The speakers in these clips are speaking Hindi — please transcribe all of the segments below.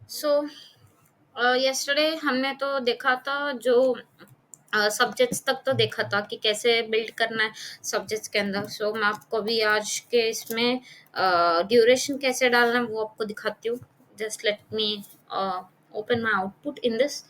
सो यस्टरडे हमने तो देखा था जो सब्जेक्ट्स तक तो देखा था कि कैसे बिल्ड करना है सब्जेक्ट्स के अंदर। सो मैं आपको भी आज के इसमें ड्यूरेशन कैसे डालना है वो आपको दिखाती हूँ। Just let me open my output in this.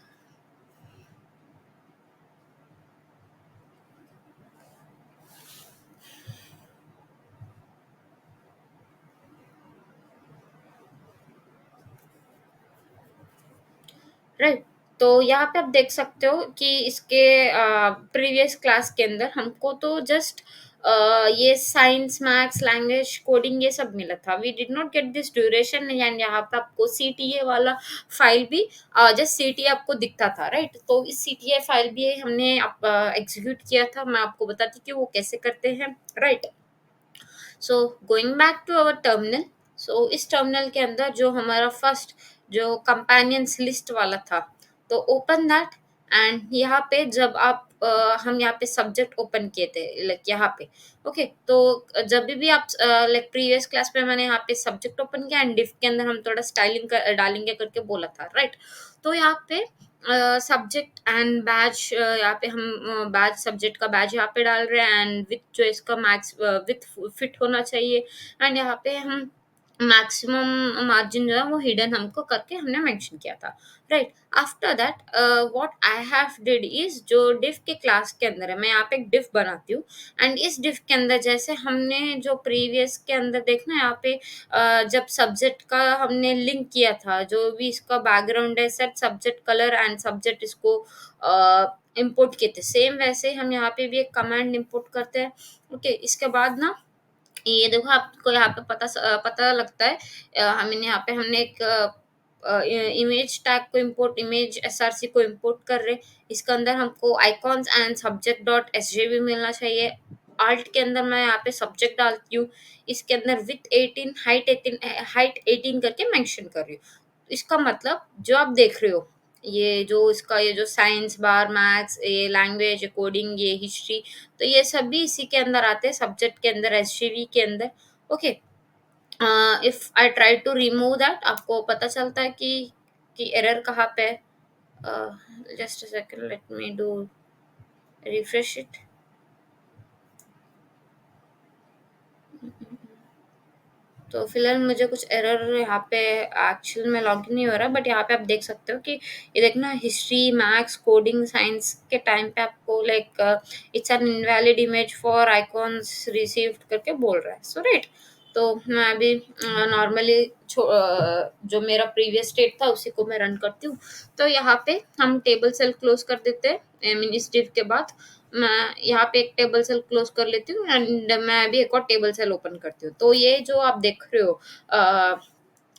Right. तो यहाँ पे आप देख सकते हो कि इसके प्रीवियस क्लास के अंदर हमको तो जस्ट ये साइंस मैथ्स लैंग्वेज कोडिंग ये सब मिला था। We did not get this duration and यहाँ पे आपको सीटीए वाला फाइल भी जस्ट सीटीए आपको दिखता था। राइट। तो इस सीटीए फाइल भी हमने एग्जीक्यूट किया था। मैं आपको बताती कि वो कैसे करते हैं। Right. So going back to our terminal. सो इस टर्मिनल के अंदर जो हमारा फर्स्ट जो कंपेनियंस लिस्ट वाला था, तो ओपन दैट। एंड यहाँ पे जब आप हम यहाँ पे सब्जेक्ट ओपन किए थे लाइक यहाँ पे। ओके। तो जब भी आप लाइक प्रीवियस क्लास में मैंने यहाँ पे सब्जेक्ट ओपन किया एंड डिफ के अंदर हम थोड़ा स्टाइलिंग डालेंगे करके बोला था। राइट। तो यहाँ पे सब्जेक्ट एंड बैच यहाँ पे हम बैच सब्जेक्ट का बैच यहाँ पे डाल रहे हैं एंड विथ जो इसका मैक्स विथ फिट होना चाहिए। एंड यहाँ पे हम मैक्सिमम मार्जिन जो है वो हिडन हमको करके हमने मेंशन किया था। Right. After that what I have did is जो डिफ के क्लास के अंदर है, मैं यहाँ पे एक डिफ बनाती हूँ। एंड इस डिफ के अंदर जैसे हमने जो प्रीवियस के अंदर देखना यहाँ पे जब सब्जेक्ट का हमने लिंक किया था, जो भी इसका बैकग्राउंड है set subject colour and subject इसको इंपोर्ट किए थे, सेम वैसे हम यहाँ पे भी एक कमांड इंपोर्ट करते हैं। ओके। इसके बाद ना ये देखो आपको यहाँ पे पता लगता है। हमने यहाँ पे हमने एक इमेज टैग को इंपोर्ट इमेज एसआरसी को इंपोर्ट कर रहे। इसके अंदर हमको आइकॉन्स एंड सब्जेक्ट डॉट एसजेवी मिलना चाहिए। आल्ट के अंदर मैं यहाँ पे सब्जेक्ट डालती हूँ। इसके अंदर विथ 18 हाइट 18 करके मेंशन कर रही हूँ। इसका मतलब जो आप देख रहे हो, ये जो साइंस बार मैथ्स ये लैंग्वेज कोडिंग ये हिस्ट्री, तो ये सब भी इसी के अंदर आते हैं सब्जेक्ट के अंदर एसजीवी के अंदर। Okay. If I try to remove that आपको पता चलता है कि एरर कहाँ पे है। Just a second let me do refresh it. तो फिलहाल मुझे कुछ एरर यहाँ पे एक्चुअल में लॉगिन नहीं हो रहा, बट यहाँ पे आप देख सकते हो कि ये देखना हिस्ट्री मैथ्स कोडिंग साइंस के टाइम पे आपको like it's an invalid image for icons received करके बोल रहा है। सो राइट। तो मैं अभी नॉर्मली जो मेरा प्रीवियस स्टेट था उसी को मैं रन करती हूँ। तो यहाँ पे हम टेबल सेल क्लोज कर देते हैं। आई मीन इस div के बाद मैं यहाँ पे एक टेबल सेल क्लोज कर लेती हूँ एंड मैं अभी एक और टेबल सेल ओपन करती हूँ। तो ये जो आप देख रहे हो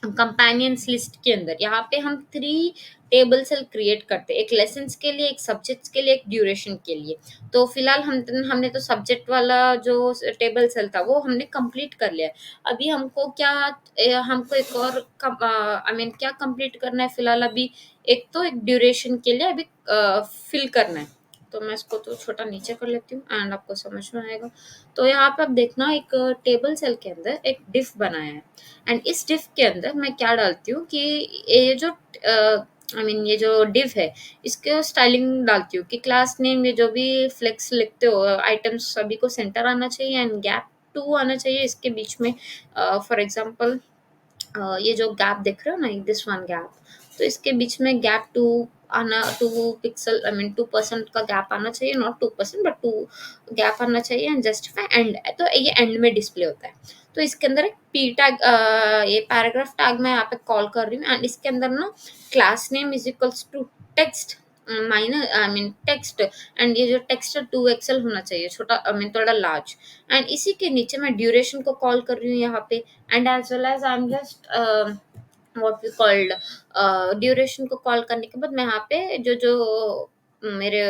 कंपेनियंस लिस्ट के अंदर यहाँ पे हम 3 टेबल सेल क्रिएट करते हैं, एक लेसन्स के लिए एक सब्जेक्ट्स के लिए एक ड्यूरेशन के लिए। तो फिलहाल हमने तो सब्जेक्ट वाला जो टेबल सेल था वो हमने कंप्लीट कर लिया है। अभी हमको क्या हमको एक और आई मीन क्या कंप्लीट करना है फिलहाल अभी। एक तो एक ड्यूरेशन के लिए अभी फिल करना है। तो मैं इसको तो छोटा नीचे कर लेती हूँ एंड आपको समझ में आएगा। तो यहाँ पे आप देखना एक टेबल सेल के अंदर एक डिफ बनाया है। एंड इस डिफ के अंदर मैं क्या डालती हूँ कि ये जो आई मीन ये जो डिव है इसके स्टाइलिंग डालती हूँ कि क्लास नेम ये जो भी फ्लेक्स लिखते हो आइटम्स सभी को सेंटर आना चाहिए एंड गैप 2 आना चाहिए इसके बीच में। फॉर एग्जांपल ये जो गैप देख रहे हो ना दिस वन गैप, तो इसके बीच में गैप 2 आना 2 पिक्सल आई मीन 2% का गैप आना चाहिए, नॉट 2% बट 2 गैप आना चाहिए एंड जस्टिफाई एंड। तो ये एंड में डिस्प्ले होता है। तो इसके अंदर एक पी टैग ये पैराग्राफ टैग मैं यहाँ पे कॉल कर रही हूँ एंड इसके अंदर ना class name is equals to text minor I mean text. And ये जो टेक्स्ट 2 एक्सएल होना चाहिए छोटा आई मीन थोड़ा लार्ज। एंड इसी के नीचे मैं ड्यूरेशन को कॉल कर रही हूँ यहाँ पे। And as well as I am just what we called duration को कॉल करने के बाद मैं यहाँ पे जो जो मेरे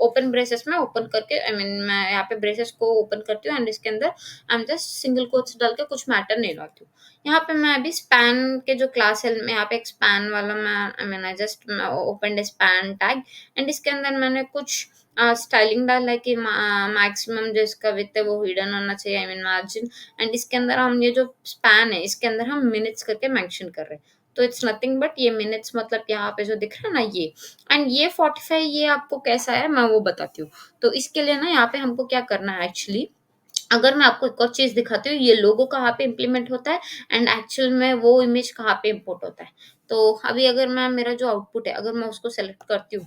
ओपन ब्रेसेस में ओपन करके आई मीन मैं यहाँ पे ब्रेसेस को ओपन करती हूँ एंड इसके अंदर आई एम जस्ट सिंगल कोट्स डाल के कुछ मैटर नहीं लाती हूँ। यहाँ पे मैं अभी स्पैन के जो क्लास है मैं यहाँ पे एक स्पैन वाला मैं I mean I just open span tag and इसके अंदर मैंने कुछ स्टाइलिंग डाला है कि मैक्सिमम जो इसका विथ है वो हिडन होना चाहिए आई मीन मार्जिन। एंड इसके अंदर हम ये जो स्पैन है इसके अंदर हम मिनट्स करके मेंशन कर रहे हैं। तो इट्स नथिंग बट ये मिनट्स, मतलब यहाँ पे जो दिख रहा है ना ये, एंड ये 45 ये आपको कैसा है मैं वो बताती हूँ। तो इसके लिए ना यहाँ पे हमको क्या करना है एक्चुअली, अगर मैं आपको एक और चीज़ दिखाती हूँ, ये लोगो कहाँ पे इम्प्लीमेंट होता है एंड एक्चुअल में वो इमेज कहाँ पे इम्पोर्ट होता है। तो अभी अगर मैं मेरा जो आउटपुट है, अगर मैं उसको सेलेक्ट करती हूँ,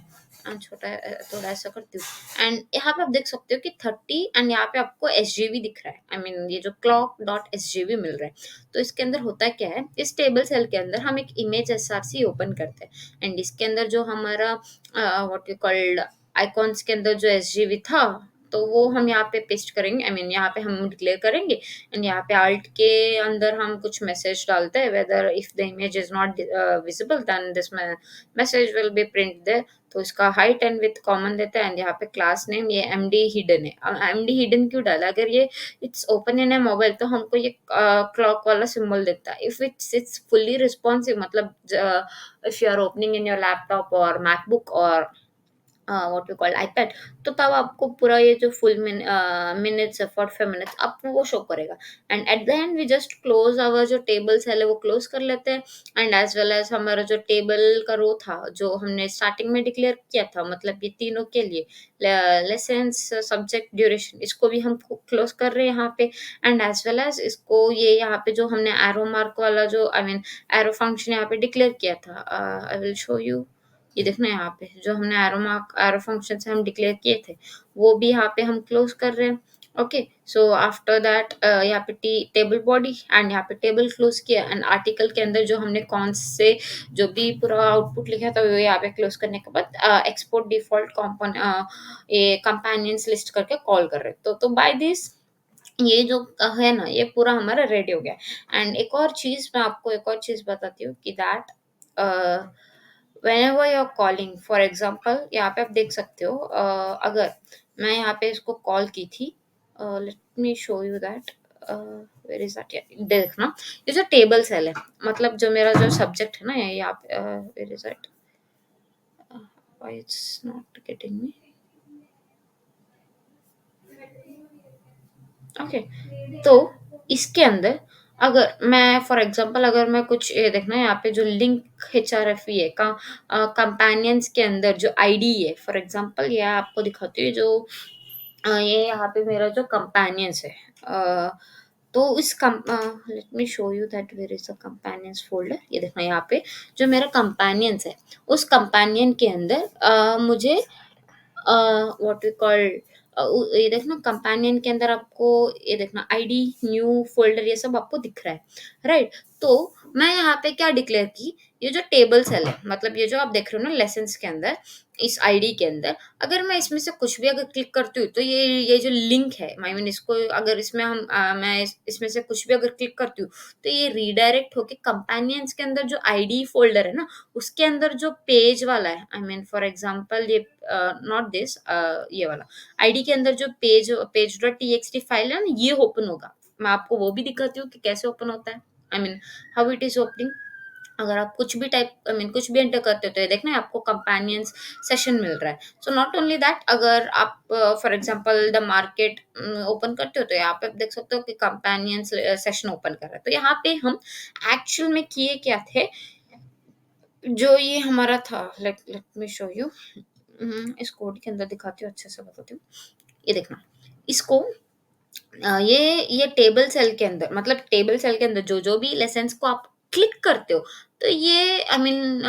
छोटा थोड़ा ऐसा करती हूँ एंड यहाँ पे आप देख सकते हो कि 30 एंड यहाँ पे आपको एसजीवी दिख रहा है, आई मीन ये जो क्लॉक डॉट एसजीवी मिल रहा है। तो इसके अंदर होता क्या है, इस टेबल सेल के अंदर हम एक इमेज एसआरसी ओपन करते हैं एंड इसके अंदर जो हमारा व्हाट यू कॉल्ड आइकॉन्स के अंदर जो एसजीवी था, तो वो हम यहाँ पे पेस्ट करेंगे, आई मीन यहाँ पे हम डिक्लेयर करेंगे एंड यहाँ पे आल्ट के अंदर हम कुछ मैसेज डालते हैं, whether if the image is not visible then this message will be print there. तो इसका हाइट एंड विथ कॉमन देते हैं एंड यहाँ पे क्लास नेम ये एमडी हिडन है। एमडी हिडन क्यों डाला, अगर ये it's open in a mobile तो हमको ये क्लॉक वाला सिंबल देता है। इफ इट्स फुल्ली रिस्पॉन्सिव, मतलब if you are opening in your laptop और मैकबुक और व्हाट यू कॉल आईपैड, तो तब आपको पूरा ये जो फुल मिनट्स है 45 मिनट्स आपको वो शो करेगा। And at the end we just close our जो टेबल सेल है वो क्लोज कर लेते हैं एंड एज वेल एज हमारा जो टेबल का रो था जो हमने स्टार्टिंग में डिक्लेयर किया था, मतलब ये तीनों के लिए लेसन्स सब्जेक्ट ड्यूरेशन, इसको भी हम क्लोज कर रहे हैं यहाँ पे एंड एज वेल एज इसको ये यहाँ पे जो हमने एरो मार्क वाला जो आई मीन एरो फंक्शन यहाँ पे डिक्लेयर किया था, आई विल शो यू। ये देखना यहाँ पे जो हमने एरो मार्क एरो फंक्शन से हम डिक्लेयर किए थे वो भी यहाँ पे हम क्लोज कर रहे हैं। ओके, सो आफ्टर दैट यहाँ पे टेबल बॉडी एंड यहाँ पे टेबल क्लोज किया एंड आर्टिकल के अंदर जो हमने कौन से जो भी पूरा आउटपुट लिखा था वो यहाँ पे क्लोज करने के बाद एक्सपोर्ट डिफॉल्ट कॉम्पोनेंट ये कंपेनियंस लिस्ट करके कॉल कर रहे हैं। तो बाय दिस ये जो है ना ये पूरा हमारा रेडी हो गया। एंड एक और चीज मैं आपको एक और चीज बताती हूँ कि that whenever you're calling, for example यहाँ पे आप देख सकते हो अगर मैं यहाँ पे इसको कॉल की थी, let me show you that where is that, देखना ये जो टेबल सेल है, मतलब जो मेरा जो सब्जेक्ट है ना ये यहाँ पे where is that, why it's not getting me. Okay, तो इसके अंदर अगर मैं फॉर एग्जांपल अगर मैं कुछ ये देखना है यहाँ पे जो लिंक एचआरएफई है का कंपेनियंस के अंदर जो आईडी है, फॉर एग्जांपल ये आपको दिखाती हूँ जो ये यहाँ पे मेरा जो कंपेनियंस है, तो इस let me show you that where is the companions folder. ये देखना यहाँ पे जो मेरा कंपेनियंस है उस कंपेनियन के अंदर मुझे व्हाट वी कॉल ये देखना कंपेनियन के अंदर आपको ये देखना आईडी न्यू फोल्डर ये सब आपको दिख रहा है, राइट। तो मैं यहाँ पे क्या डिक्लेयर की, ये जो टेबल सेल है, मतलब ये जो आप देख रहे हो ना लेसन्स के अंदर इस आईडी के अंदर, अगर मैं इसमें से कुछ भी अगर क्लिक करती हूँ तो ये जो लिंक है आई मीन इसको अगर इसमें हम मैं इसमें से कुछ भी अगर क्लिक करती हूँ तो ये रीडायरेक्ट होके कंपेनियंस के अंदर जो आईडी फोल्डर है ना उसके अंदर जो पेज वाला है, आई मीन फॉर एग्जांपल ये नॉट दिस ये वाला आईडी के अंदर जो पेज डॉट टीएक्सटी फाइल है ना ये ओपन होगा। मैं आपको वो भी दिखाती हूँ कि कैसे ओपन होता है, I mean how it is opening. अगर आप कुछ भी टाइप आई मीन कुछ भी एंटर करते हो तो ये देखना है आपको कंपेनियंस सेशन मिल रहा है। सो नॉट ओनली दैट, अगर आप for example the market open करते हो तो यहाँ पे आप देख सकते हो कि कंपेनियंस सेशन ओपन कर रहा है। तो यहाँ पे हम एक्चुअल में किए क्या थे, जो ये हमारा था, let let me show you, इस कोड के अंदर दिखाती हूँ अच्छे से बताती हूँ। ये देखना इसको ये टेबल सेल के अंदर, मतलब टेबल सेल के अंदर जो जो भी लेसन्स को आप क्लिक करते हो तो ये आई मीन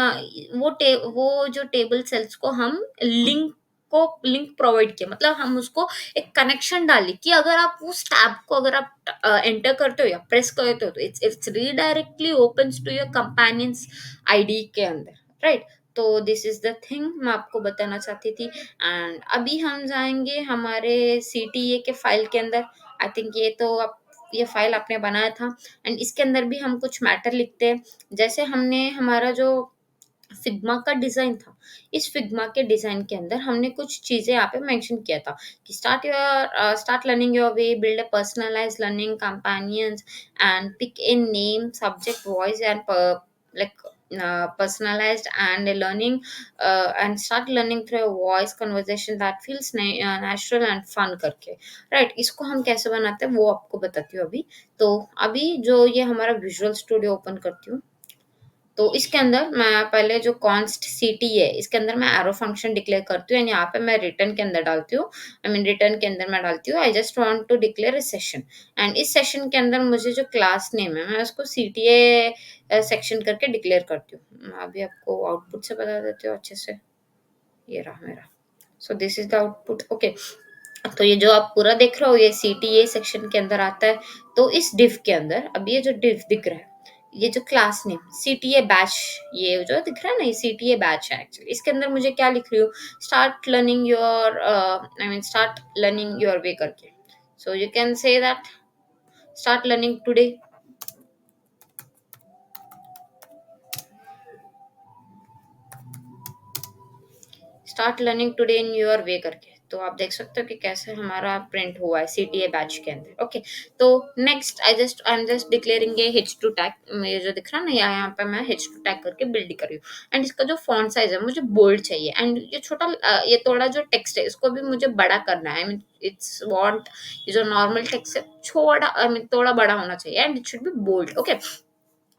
वो जो टेबल सेल्स को हम लिंक प्रोवाइड किया, मतलब हम उसको एक कनेक्शन डाली कि अगर आप उस टैब को अगर आप एंटर करते हो या प्रेस करते हो तो it's redirectly opens to your companions ID के अंदर, राइट। तो दिस इज द थिंग मैं आपको बताना चाहती थी। एंड अभी हम जाएंगे हमारे सीटीए के फाइल के अंदर। आई थिंक ये तो आप ये फाइल आपने बनाया था एंड इसके अंदर भी हम कुछ मैटर लिखते हैं, जैसे हमने हमारा जो फिग्मा का डिजाइन था, इस फिग्मा के डिजाइन के अंदर हमने कुछ चीजें यहाँ पे मेंशन किया था कि start learning your way, build a personalized learning companions and pick a name subject voice and like personalized and a learning and start learning through a voice conversation that feels natural and fun करके, राइट। इसको हम कैसे बनाते हैं वो आपको बताती हूँ अभी। तो अभी जो ये हमारा विजुअल स्टूडियो ओपन करती हूँ, तो इसके अंदर मैं पहले जो कॉन्स्ट सीटी है, इसके अंदर मैं एरो फंक्शन डिक्लेयर करती हूँ एंड यहाँ पे मैं रिटर्न के अंदर डालती हूँ। आई मीन रिटर्न के अंदर मैं डालती हूँ I just want to declare a session. And इस सेशन के अंदर मुझे जो क्लास नेम है मैं उसको सीटीए सेक्शन करके डिक्लेयर करती हूँ। मैं अभी आपको आउटपुट से बता देती हूँ अच्छे से। ये रहा मेरा। So this is the output. Okay, तो ये जो आप पूरा देख रहे हो ये सीटीए सेक्शन के अंदर आता है। तो इस डिव के अंदर अब ये जो डिव दिख रहा है, ये जो क्लास नेम सीटीए बैच, ये जो दिख रहा है ना, ये सीटीए बैच है एक्चुअली। इसके अंदर मुझे क्या लिख रही हूँ, start learning your I mean start learning your way करके। So you can say that start learning today. Start learning today in your way करके। तो आप देख सकते हो कि कैसे हमारा प्रिंट हुआ है सीटीए बैच के अंदर। ओके, तो next I am just declaring A H2 tag. ये जो दिख रहा है ना, यहाँ पे मैं H2 टैग करके बिल्ड कर रही हूँ। एंड इसका जो फॉन्ट साइज है मुझे बोल्ड चाहिए। एंड ये छोटा ये थोड़ा जो टेक्स्ट है इसको भी मुझे बड़ा करना है। आई मीन इट्स वांट, ये जो नॉर्मल टेक्स्ट है छोटा आई मीन थोड़ा बड़ा होना चाहिए and it should be bold. Okay,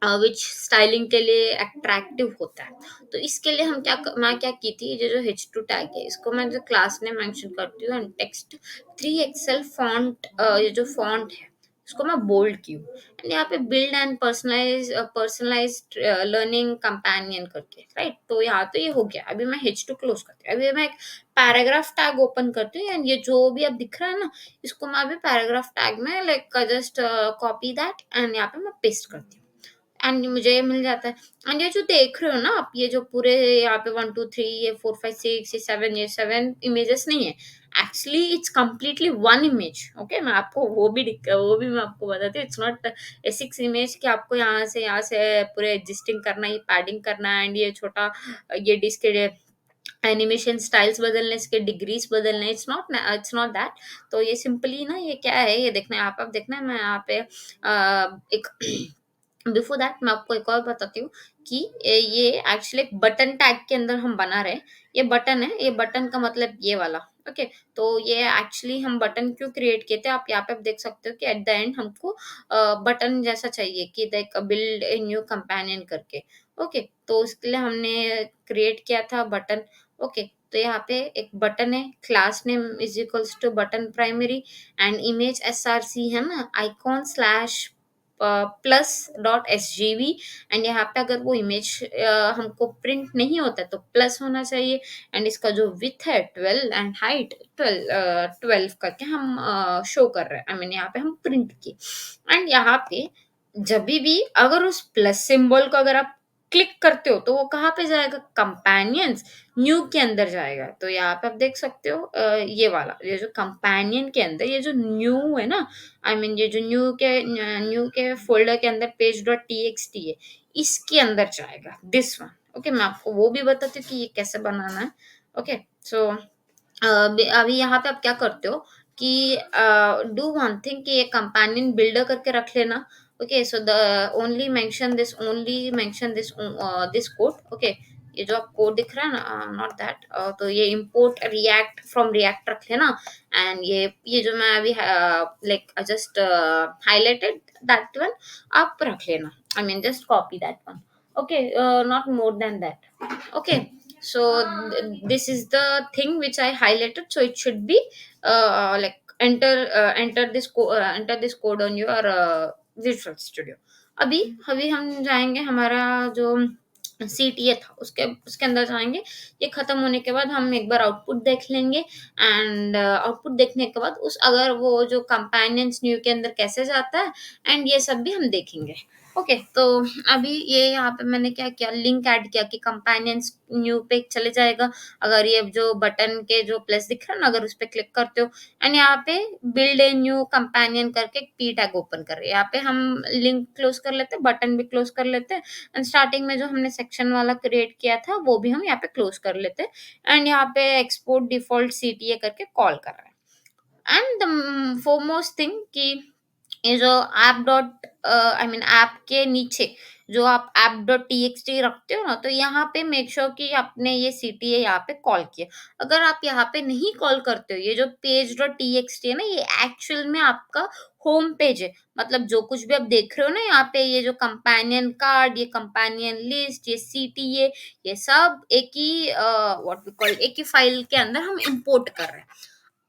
which styling के लिए अट्रैक्टिव होता है। तो इसके लिए मैं क्या की थी, ये जो H2 टैग है इसको मैं जो क्लास ने मेंशन करती हूँ एंड टेक्स्ट 3XL फॉन्ट, ये जो फॉन्ट है इसको मैं बोल्ड की हूँ। एंड यहाँ पे build and personalised learning companion करके, राइट। तो यहाँ तो ये हो गया। अभी मैं H2 क्लोज करती हूँ। अभी मैं एक पैराग्राफ टैग ओपन करती हूँ एंड ये जो भी अब दिख रहा है ना, इसको मैं अभी पैराग्राफ टैग में like just copy that and यहाँ पे मैं पेस्ट करती हूँ एंड मुझे ये मिल जाता है। एंड ये जो देख रहे हो ना आप, ये जो पूरे यहाँ पे 1 2 3 ये 4 5 6 ये 7, ये 7 इमेजेस नहीं है। Actually it's completely one image. Okay, मैं आपको वो भी मैं आपको बताती हूँ। इट्स नॉट ए 6 इमेज कि आपको यहाँ से पूरे एडजस्टिंग करना, ये पैडिंग करना एंड ये छोटा ये डिस्क एनिमेशन स्टाइल्स बदलने, इसके डिग्रीज बदलने। It's not that. तो ये सिंपली ना, ये क्या है ये देखना है आप देखना है। मैं यहाँ पे एक बिफोर दैट मैं आपको एक और बताती हूँ कि ये एक्चुअली एक बटन टैग के अंदर हम बना रहे हैं। ये बटन है, ये बटन का मतलब ये वाला। ओके, तो ये एक्चुअली हम बटन क्यों क्रिएट किए थे, आप यहाँ पे देख सकते हो कि एट द एंड हमको बटन जैसा चाहिए कि like build a new companion करके। ओके, तो उसके लिए हमने क्रिएट किया था बटन। ओके, तो यहाँ पे एक बटन है, class name is equals to button primary and image SRC है ना, icon slash plus dot SGV। And यहाँ पे अगर वो इमेज हमको प्रिंट नहीं होता है तो प्लस होना चाहिए। एंड इसका जो विथ है 12 एंड हाइट 12 करके हम शो कर रहे हैं। आई मीन यहाँ पे हम प्रिंट की। एंड यहाँ पे जब भी अगर उस प्लस सिंबल को अगर आप क्लिक करते हो तो वो कहाँ पे जाएगा, कंपेनियंस न्यू के अंदर जाएगा। तो यहाँ पे आप देख सकते हो ये वाला, ये जो कंपेनियन के अंदर ये जो न्यू है ना, आई मीन ये जो न्यू के फोल्डर के अंदर page.txt है, इसके अंदर जाएगा दिस वन। ओके, मैं आपको वो भी बताती हूँ कि ये कैसे बनाना है। ओके, सो अभी यहाँ पे आप क्या करते हो कि डू वन थिंग कि ये कंपेनियन बिल्डर करके रख लेना। Okay, so the only mention this code. Okay, ये जो आप कोड दिख रहा है ना, नॉट दैट, तो ये इंपोर्ट रिएक्ट फ्रॉम रिएक्ट रख लेना। एंड ये जो मैं अभी like just highlighted that one आप रख लेना। I mean just copy that one. Okay, not more than that. Okay, so this is the thing which I highlighted, so it should be like enter this code on your Visual Studio। अभी अभी हम जाएंगे हमारा जो CTA था उसके अंदर जाएंगे। ये खत्म होने के बाद हम एक बार आउटपुट देख लेंगे एंड आउटपुट देखने के बाद उस अगर वो जो कंपेनियंस न्यू के अंदर कैसे जाता है एंड ये सब भी हम देखेंगे। ओके, तो अभी ये यहाँ पे मैंने क्या किया, लिंक ऐड किया कि कंपेनियंस न्यू पे चले जाएगा अगर ये जो बटन के जो प्लस दिख रहा है ना, अगर उस पर क्लिक करते हो। एंड यहाँ पे बिल्ड ए न्यू कंपेनियन करके एक P टैग ओपन कर रहे हैं। यहाँ पे हम लिंक क्लोज कर लेते हैं, बटन भी क्लोज कर लेते हैं एंड स्टार्टिंग में जो हमने सेक्शन वाला क्रिएट किया था वो भी हम यहाँ पे क्लोज कर लेते हैं। एंड यहाँ पे एक्सपोर्ट डिफॉल्ट CTA करके कॉल कर रहा है। एंड द फोरमोस्ट थिंग कि ये जो app dot I mean app के नीचे जो आप app.txt रखते हो ना, तो यहाँ पे मेक श्योर कि आपने ये सीटीए यहाँ पे कॉल किया। अगर आप यहाँ पे नहीं कॉल करते हो, ये जो page.txt है ना, ये एक्चुअल में आपका होम पेज है। मतलब जो कुछ भी आप देख रहे हो ना यहाँ पे, ये जो कंपेनियन कार्ड, ये कंपेनियन लिस्ट, ये सीटीए, ये सब एक ही व्हाट वी कॉल एक ही फाइल के अंदर हम इंपोर्ट कर रहे हैं।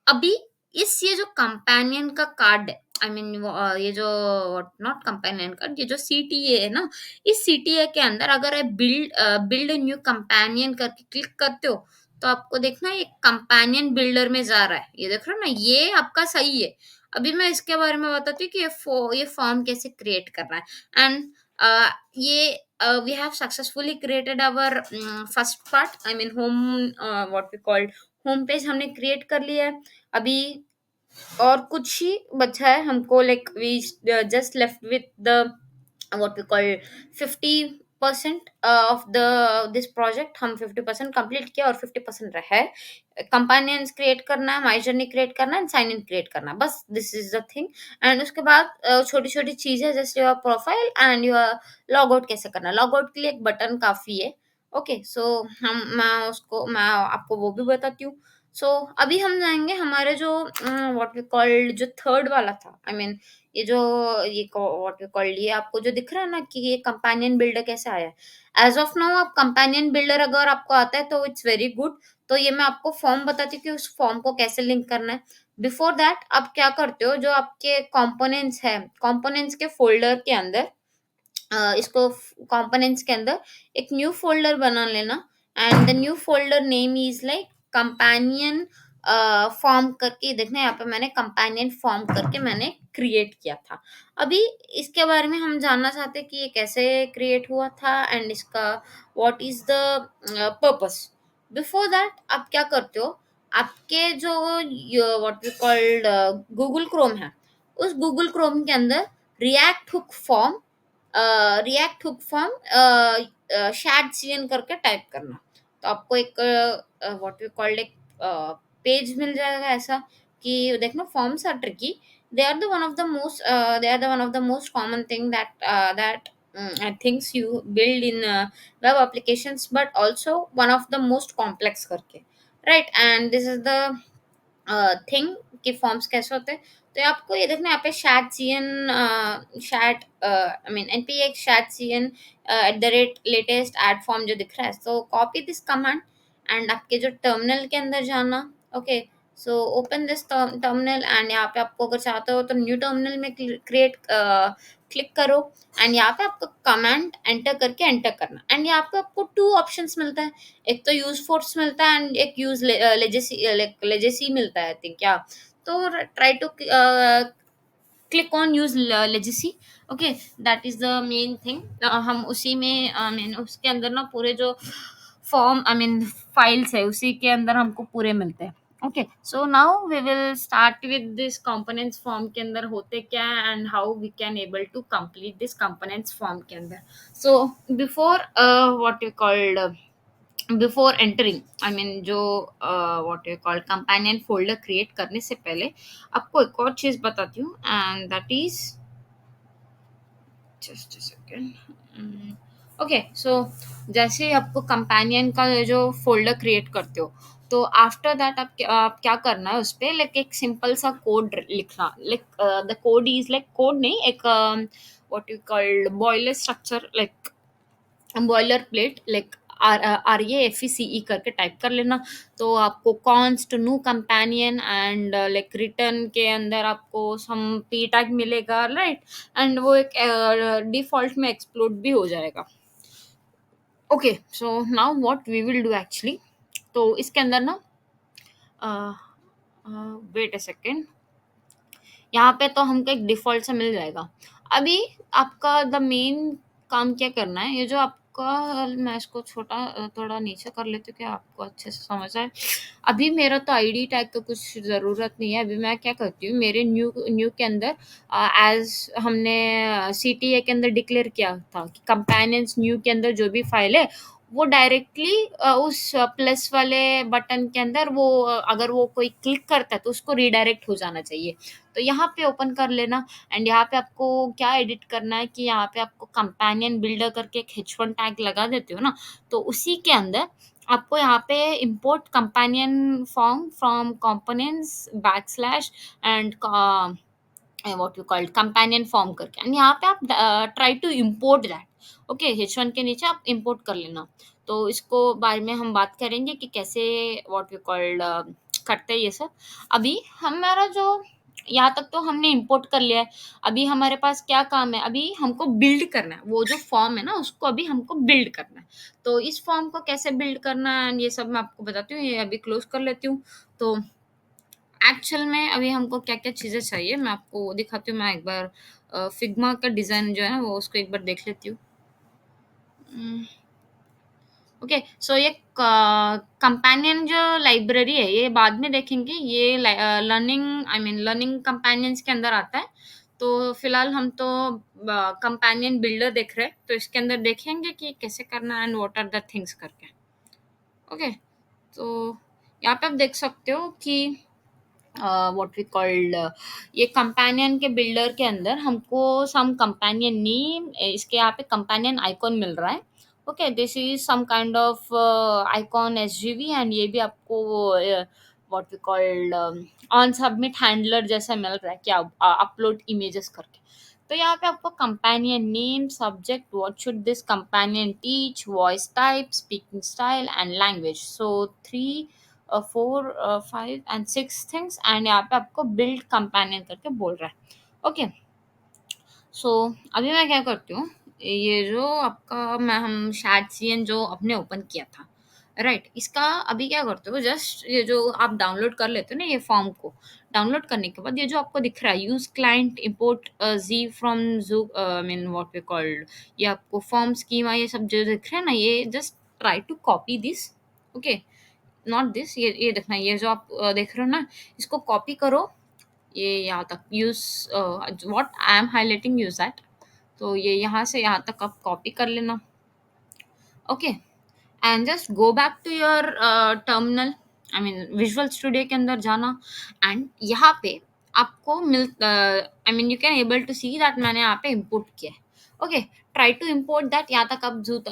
अभी इस ये जो कंपेनियन का कार्ड है, आई मीन ये जो नॉट कंपेनियन कार्ड, ये जो सीटीए है ना, इस सीटीए के अंदर अगर आप बिल्ड न्यू कंपेनियन करके क्लिक करते हो, तो आपको देखना ये कंपेनियन बिल्डर में जा रहा है। ये देख रहे हो ना, ये आपका सही है। अभी मैं इसके बारे में बताती हूँ कि ये फॉर्म कैसे क्रिएट करना है। एंड ये we have successfully created our first part, I mean home, what we called home page हमने क्रिएट कर लिया है। अभी और कुछ ही बचा है हमको, like we just left with the what we call 50% of the this project. हम 50% कंप्लीट किया और 50% रहा है। कंपानियंस क्रिएट करना है, माई जर्नी क्रिएट करना है, साइन इन क्रिएट करना है, बस this is the thing. And उसके बाद छोटी छोटी चीजें जैसे your profile and your log out कैसे करना है। लॉग आउट के लिए एक बटन काफी है। ओके, सो मैं आपको वो भी बताती हूँ। सो अभी हम जाएंगे हमारे जो व्हाट वी कॉल्ड जो थर्ड वाला था, आई मीन ये जो ये व्हाट वी कॉल्ड, ये आपको जो दिख रहा है ना कि ये कंपेनियन बिल्डर कैसे आया है। एज ऑफ नाउ आप कंपेनियन बिल्डर अगर आपको आता है तो इट्स वेरी गुड। तो ये मैं आपको फॉर्म बताती हूँ कि उस फॉर्म को कैसे लिंक करना है। बिफोर दैट आप क्या करते हो, जो आपके कंपोनेंट्स है, कंपोनेंट्स के फोल्डर के अंदर इसको कंपोनेंट्स के अंदर एक न्यू फोल्डर बना लेना। And the new folder name is like companion form करके देखना, यहाँ पे मैंने कंपेनियन फॉर्म करके मैंने क्रिएट किया था। अभी इसके बारे में हम जानना चाहते हैं कि ये कैसे क्रिएट हुआ था एंड इसका what is the purpose. Before that आप क्या करते हो, आपके जो what we called Google Chrome है, उस गूगल क्रोम के अंदर React hook form, React hook form shadcn करके टाइप करना। तो आपको एक व्हाट वी कॉल्ड एक पेज मिल जाएगा ऐसा, कि देखना forms are tricky. They are the one of the most they are the one of the most common thing that things you build in web applications, but also one of the most complex करके, right? And this is the thing कि फॉर्म्स कैसे होते हैं। तो ये आपको ये देखना, यहाँ पे shadcn shadcn I mean npx shadcn @latest add form जो दिख रहा है। So copy this command and आपके जो टर्मिनल के अंदर जाना। Okay, so open this terminal and यहाँ पे आपको अगर चाहते हो तो न्यू टर्मिनल में क्रिएट क्लिक करो। एंड यहाँ पे आपको कमांड एंटर करके एंटर करना। एंड यहाँ पे आपको टू ऑप्शंस मिलता है, एक तो यूज फोर्स मिलता है एंड एक यूज लेजेसी मिलता है, आई थिंक क्या। तो try to click on use legacy. Okay, that is the main thing. हम उसी में आई मीन उसके अंदर ना पूरे जो फॉर्म आई मीन फाइल्स है उसी के अंदर हमको पूरे मिलते हैं। Okay, so now we will start with this components form के अंदर होते क्या है and how we can able to complete this components form के अंदर। So before what you called before entering, I mean जो what you call companion folder create करने से पहले आपको एक और चीज बताती हूँ, and that is just a second. Okay, so जैसे आपको कंपेनियन का जो फोल्डर क्रिएट करते हो, तो आफ्टर दैट आप क्या करना है, उस पे लाइक एक सिंपल सा कोड लिखना। Like the code is like code नहीं, एक what you called boiler structure, like boiler plate, like RAFECE करके टाइप कर लेना। तो आपको const new companion and like return के अंदर आपको सम पी टैग मिलेगा, राइट? एंड वो एक डिफॉल्ट में एक्सप्लोड भी हो जाएगा। Okay, so now what we will do actually, तो इसके अंदर ना वेट अ सेकेंड, यहाँ पे तो हमको एक डिफ़ॉल्ट सा मिल जाएगा। अभी आपका द मेन काम क्या करना है, ये जो आपका मैं इसको छोटा थोड़ा नीचे कर लेती हूँ कि आपको अच्छे से समझ आए। अभी मेरा तो आईडी टैग का कुछ ज़रूरत नहीं है। अभी मैं क्या करती हूँ, मेरे न्यू न्यू के अंदर एज़ हमने सीटीए के अंदर डिक्लेयर किया था कि कंपेनियंस न्यू के अंदर जो भी फाइल है, वो डायरेक्टली उस प्लस वाले बटन के अंदर वो अगर वो कोई क्लिक करता है तो उसको रीडायरेक्ट हो जाना चाहिए। तो यहाँ पे ओपन कर लेना एंड यहाँ पे आपको क्या एडिट करना है कि यहाँ पे आपको कंपेनियन बिल्डर करके एक H1 टैग लगा देते हो ना, तो उसी के अंदर आपको यहाँ पे import companion form from components backslash and what you called companion form करके एंड यहाँ पे आप try to import that. Okay, H1 के नीचे आप इम्पोर्ट कर लेना। तो इसको बारे में हम बात करेंगे कि कैसे व्हाट यू कॉल्ड करते हैं ये सब। अभी हमारा जो यहाँ तक तो हमने इम्पोर्ट कर लिया है। अभी हमारे पास क्या काम है, अभी हमको बिल्ड करना है वो जो फॉर्म है ना, उसको अभी हमको बिल्ड करना है। तो इस फॉर्म को कैसे बिल्ड करना है ये सब मैं आपको बताती हूँ। ये अभी क्लोज कर लेती हूँ। तो एक्चुअल में अभी हमको क्या-क्या चीज़ें चाहिए मैं आपको वो दिखाती हूँ। मैं एक बार फिग्मा का डिज़ाइन जो है वो उसको एक बार देख लेती हूँ। उम, ओके, सो ये कंपेनियन जो लाइब्रेरी है ये बाद में देखेंगे। ये learning I mean learning companions के अंदर आता है। तो फिलहाल हम तो कंपेनियन बिल्डर देख रहे हैं, तो इसके अंदर देखेंगे कि कैसे करना है and what are the things करके। ओके, तो यहाँ पे आप देख सकते हो कि व्हाट वी कॉल्ड ये कंपेनियन के बिल्डर के अंदर हमको सम कंपेनियन नेम, इसके यहाँ पे कंपेनियन आइकॉन मिल रहा है। Okay, this is some kind of icon SGV and ये भी आपको what we called on submit handler जैसा मिल रहा है कि आप अपलोड इमेजेस करके। तो यहाँ पे आपको companion name, subject, what should this companion teach, voice type, speaking style and language. So three 4 5 and 6 things and यहाँ पे आपको बिल्ड कंपेनियन करके बोल रहा है। ओके, सो अभी मैं क्या करती हूँ, ये जो आपका मैं हम चैट सीएन जो आपने ओपन किया था, राइट, इसका अभी क्या करते हो, जस्ट ये जो आप डाउनलोड कर लेते हो ना ये फॉर्म को, डाउनलोड करने के बाद ये जो आपको दिख रहा है use client import G from जू I mean what we called, ये आपको फॉर्म स्कीमा ये सब जो दिख रहा है ना, ये just try to copy this. Okay, not this, ये देखना, ये जो आप देख रहे हो ना, इसको कॉपी करो ये यहाँ तक use what I am highlighting use that. तो ये यहाँ से यहाँ तक आप कॉपी कर लेना। Okay, and just go back to your terminal, I mean visual studio के अंदर जाना एंड यहाँ पे आपको मिल I mean you can able to see that मैंने यहाँ पे इंपोर्ट किया है। Okay, try to import that, यहाँ तक आप जो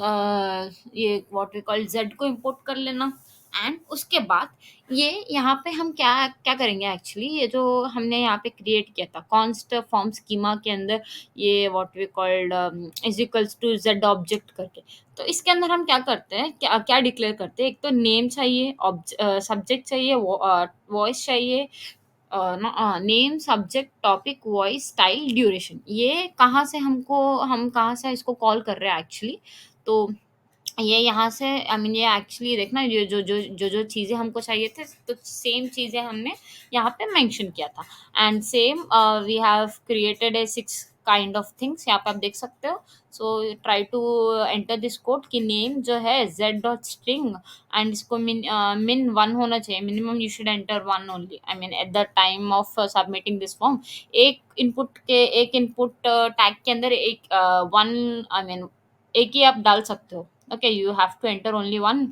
ये व्हाट वी कॉल जेड को इम्पोर्ट कर लेना एंड उसके बाद ये यहाँ पे हम क्या क्या करेंगे एक्चुअली, ये जो हमने यहाँ पे क्रिएट किया था कॉन्स्ट फॉर्म स्कीमा के अंदर, ये what we called is equals to Z object करके। तो इसके अंदर हम क्या करते हैं, क्या क्या डिक्लेयर करते हैं, एक तो नेम चाहिए, सब्जेक्ट चाहिए, वॉइस चाहिए, name, subject, topic, voice, style, duration. ये कहाँ से हमको, हम कहाँ से इसको कॉल कर रहे हैं एक्चुअली। तो ये यहाँ से आई मीन ये एक्चुअली देखना, ये जो चीज़ें हमको चाहिए थे तो सेम चीज़ें हमने यहाँ पे मेंशन किया था and same we have created a 6 kind of things, यहाँ पे आप देख सकते हो। So try to enter this code कि नेम जो है z डॉट स्ट्रिंग एंड इसको मिन 1 होना चाहिए, minimum you should enter 1 only, I mean at the time of submitting this form. एक इनपुट टैग के अंदर एक वन आई मीन एक ही आप डाल सकते हो। Okay, you have to enter only one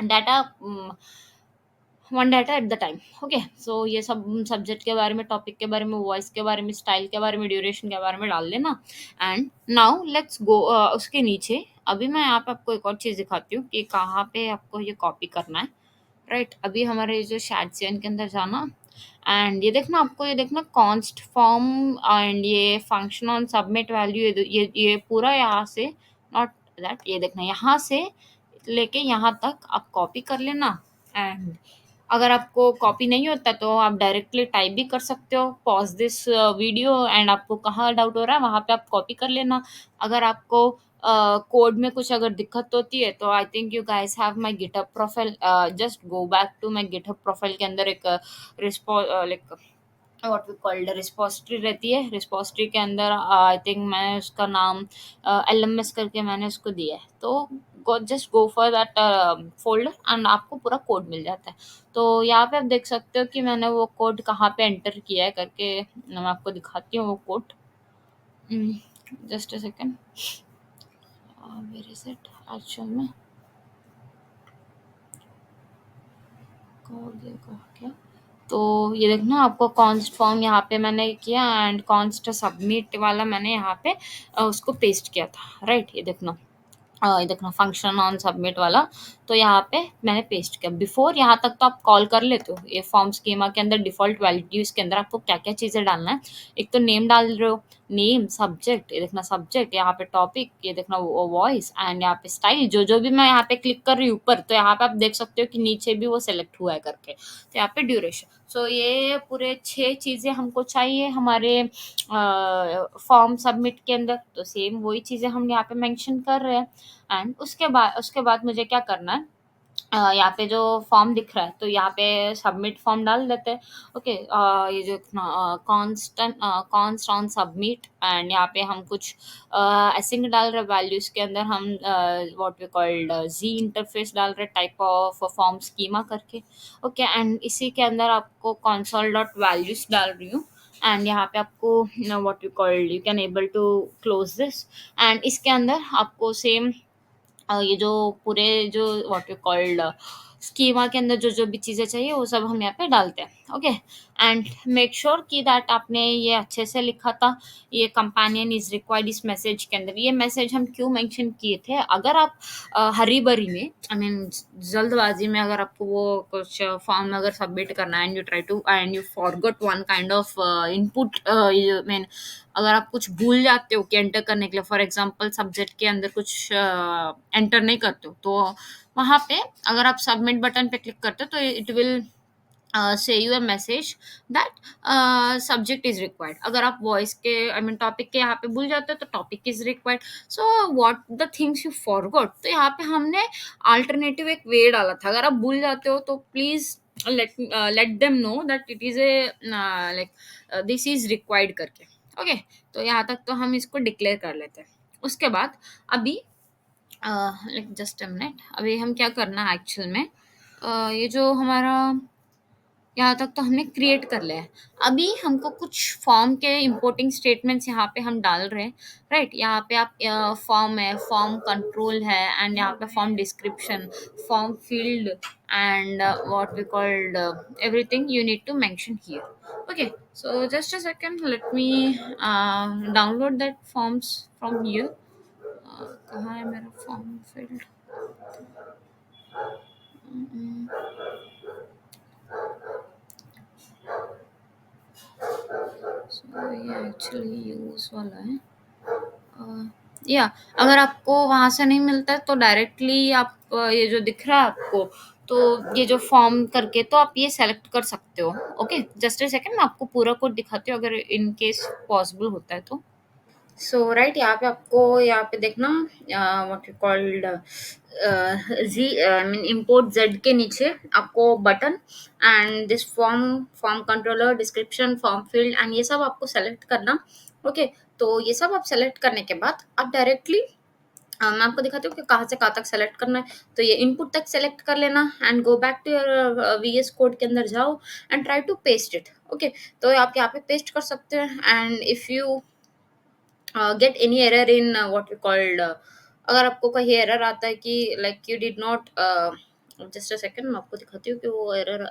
data, one data at the time. Okay, so ये सब सब्जेक्ट के बारे में, टॉपिक के बारे में, वॉइस के बारे में, स्टाइल के बारे में, ड्यूरेशन के बारे में डाल लेना एंड नाउ लेट्स गो उसके नीचे। अभी मैं यहाँ पे आपको एक और चीज़ दिखाती हूँ कि कहाँ पे आपको ये कॉपी करना है। राइट, अभी हमारे ये जो शैडसियन के अंदर जाना एंड ये देखना, आपको ये देखना कॉन्स्ट फॉर्म एंड ये फंक्शन ऑन सबमिट वैल्यू, ये पूरा यहाँ से, नॉट दैट, ये देखना यहाँ से लेके यहाँ तक आप कॉपी कर लेना एंड अगर आपको कॉपी नहीं होता तो आप डायरेक्टली टाइप भी कर सकते हो, पॉज दिस वीडियो एंड आपको कहाँ डाउट हो रहा है वहाँ पे आप कॉपी कर लेना। अगर आपको कोड में कुछ अगर दिक्कत होती है तो I think you guys have my GitHub profile, just go back to my GitHub profile के अंदर एक like what we called repository रहती है। रिस्पोजिटरी के अंदर आई थिंक मैंने उसका नाम एलएमएस करके मैंने उसको दिया है। तो just go for that folder and आपको पूरा कोड मिल जाता है। तो यहाँ पे आप देख सकते हो कि मैंने वो कोड कहाँ पे एंटर किया है करके, मैं आपको दिखाती हूँ वो code. Just a second, where is it actual में। और देखो क्या, तो ये देखना आपको कॉन्स्ट फॉर्म यहाँ पे मैंने किया एंड कॉन्स्ट सबमिट वाला मैंने यहाँ पे उसको पेस्ट किया था, राइट। ये देखना फंक्शन ऑन सबमिट वाला, तो यहाँ पे मैंने पेस्ट किया। बिफोर यहाँ तक तो आप कॉल कर लेते हो, ये फॉर्म स्कीमा के अंदर डिफॉल्ट वैल्यूज के अंदर आपको क्या क्या चीज़ें डालना है। एक तो नेम डाल रहे हो, नेम सब्जेक्ट, ये देखना सब्जेक्ट, यहाँ पे टॉपिक, ये देखना वॉइस एंड यहाँ पे स्टाइल। जो जो भी मैं यहाँ पे क्लिक कर रही हूँ ऊपर, तो यहाँ पे आप देख सकते हो कि नीचे भी वो सेलेक्ट हुआ है करके। तो यहाँ पे ड्यूरेशन, सो ये पूरे 6 चीज़ें हमको चाहिए हमारे फॉर्म सबमिट के अंदर। तो सेम वही चीज़ें हम यहाँ पे मेंशन कर रहे हैं। एंड उसके बाद मुझे क्या करना है, यहाँ पे जो फॉर्म दिख रहा है तो यहाँ पे सबमिट फॉर्म डाल देते हैं। ओके, ये जो कॉन्स्ट ऑन सबमिट एंड यहाँ पे हम कुछ एसिंग डाल रहे वैल्यूज के अंदर, हम what we called G interface डाल रहे टाइप ऑफ फॉर्म स्कीमा करके। ओके, एंड इसी के अंदर आपको कंसोल डॉट वैल्यूज डाल रही हूँ। एंड यहाँ पे आपको what you called you can able to close this. And इसके अंदर आपको सेम ये जो पूरे जो व्हाट यू कॉल्ड स्कीमा के अंदर जो जो भी चीज़ें चाहिए वो सब हम यहाँ पे डालते हैं। ओके, एंड मेक श्योर कि दैट आपने ये अच्छे से लिखा था। ये कंपेनियन इज रिक्वायर्ड इस मैसेज के अंदर, ये मैसेज हम क्यों मेंशन किए थे, अगर आप हरी बरी में आई मीन जल्दबाजी में अगर आपको वो कुछ फॉर्म अगर सबमिट करना है and you try to and you forgot one kind of input, mean अगर आप कुछ भूल जाते हो कि एंटर करने के लिए, फॉर एग्जांपल सब्जेक्ट के अंदर कुछ एंटर नहीं करते हो, तो वहाँ पे अगर आप सबमिट बटन पे क्लिक करते हो तो it will say you a message that subject is required। अगर आप वॉइस के आई मीन टॉपिक के यहाँ पे भूल जाते हो तो topic is required. So what the things you forgot, तो यहाँ पे हमने अल्टरनेटिव एक वे डाला था। अगर आप भूल जाते हो तो please let them know that it is a like this is required करके। ओके, तो यहाँ तक तो हम इसको डिक्लेयर कर लेते हैं। उसके बाद अभी लाइक जस्ट अ मिनट, अभी हम क्या करना है एक्चुअल में, ये जो हमारा यहाँ तक तो हमने क्रिएट कर लिया है। अभी हमको कुछ फॉर्म के इंपोर्टिंग स्टेटमेंट्स यहाँ पे हम डाल रहे हैं, राइट। यहाँ पे आप फॉर्म है, फॉर्म कंट्रोल है एंड यहाँ पे form description, form field and what we called everything you need to mention here. Okay, so just a second, let me download that forms from here. कहाँ है मेरा फॉर्म फील्ड? सो ये एक्चुअली यूज वाला है। या अगर आपको वहाँ से नहीं मिलता है तो डायरेक्टली आप ये जो दिख रहा है आपको, तो ये जो फॉर्म करके तो आप ये सेलेक्ट कर सकते हो। ओके, जस्ट अ सेकंड, मैं आपको पूरा कोड दिखाती हूँ अगर इन केस पॉसिबल होता है तो। सो राइट, यहाँ पे आपको यहाँ पे देखना what you called ji I mean import Z के नीचे आपको button and this form, form controller, description, form field and ये सब आपको सेलेक्ट करना। ओके, तो ये सब आप सेलेक्ट करने के बाद आप डायरेक्टली मैं आपको दिखाती हूँ कि कहाँ से कहाँ तक सेलेक्ट करना है। तो ये इनपुट तक सेलेक्ट कर लेना and go back to your VS code के अंदर जाओ and try to paste it. Okay, तो आप यहाँ पे पेस्ट कर सकते हैं and if you get any error in what we called अगर आपको कहीं एरर आता है कि like you did not, just a second मैं आपको दिखाती हूँ कि वो error,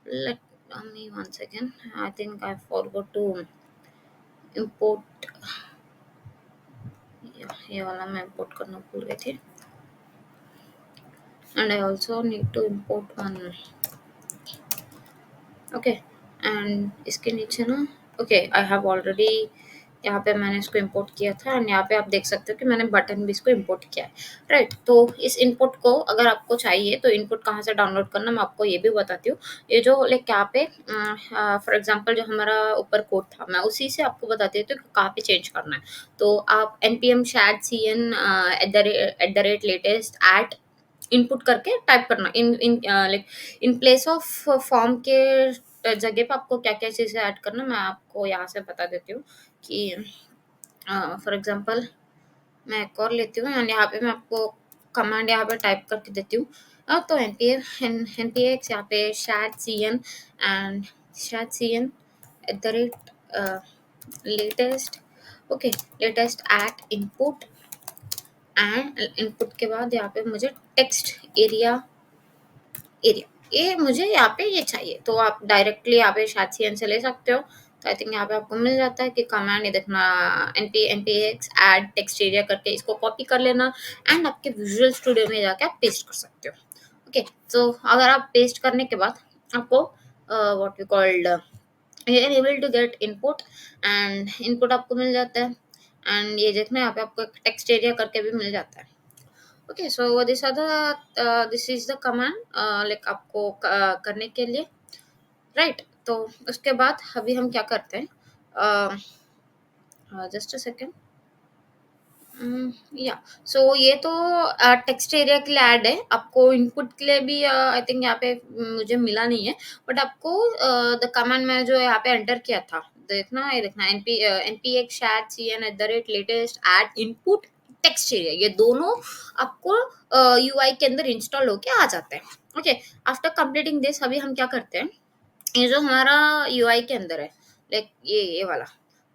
let me one second, I think I forgot to import, ये वाला मैं इंपोर्ट करना भूल गई थी and I also need to import one. Okay, and इसके नीचे ना, ओके आई हैव ऑलरेडी, यहाँ पे मैंने इसको इंपोर्ट किया था एंड यहाँ पे आप देख सकते हो कि मैंने बटन भी इसको इंपोर्ट किया है, राइट। तो इस इनपुट को अगर आपको चाहिए तो इनपुट कहाँ से डाउनलोड करना मैं आपको ये भी बताती हूँ। ये जो लाइक यहाँ पे फॉर एग्जांपल जो हमारा ऊपर कोड था मैं उसी से आपको बता देती हूँ कि कहाँ पे चेंज करना है। तो आप npm shad cn @ latest at input करके टाइप करना in in like in place of form के जगह पे आपको क्या क्या चीज़ें ऐड करना मैं आपको यहाँ से बता देती हूँ कि फॉर एग्जांपल मैं एक और लेती हूँ एंड यहाँ पे मैं आपको कमांड यहाँ पे टाइप करके देती हूँ। तो npx यहाँ पे shad cn and shad cn @latest, okay, latest at input and input के बाद यहाँ पे मुझे टेक्स्ट एरिया एरिया ये मुझे यहाँ पे ये चाहिए, तो आप डायरेक्टली यहाँ पे शादीएन से ले सकते हो। तो आई थिंक यहाँ पे आपको मिल जाता है कि कमांड ये देखना, npx ऐड टेक्स्ट एरिया करके इसको कॉपी कर लेना एंड आपके विजुअल स्टूडियो में जाके आप पेस्ट कर सकते हो। ओके, तो अगर आप पेस्ट करने के बाद आपको व्हाट वी कॉल्ड ये enable to get input, and input आपको मिल जाता है। एंड ये देखना यहाँ पे आपको टेक्स्ट एरिया करके भी मिल जाता है। Okay, so this is the command like आपको करने के लिए, राइट। तो उसके बाद अभी हम क्या करते हैं, जस्ट अ सेकेंड। या सो ये तो टेक्स्ट एरिया के लिए ऐड है, आपको इनपुट के लिए भी आई थिंक यहाँ पे मुझे मिला नहीं है। बट आपको द कमांड में जो यहाँ पे एंटर किया था, देखना ये देखना, npx chat cn @latest add input text area, ये दोनों आपको यूआई के अंदर इंस्टॉल होके आ जाते हैं। ओके, आफ्टर कंप्लीटिंग दिस अभी हम क्या करते हैं, ये जो हमारा यूआई के अंदर है, लाइक ये वाला,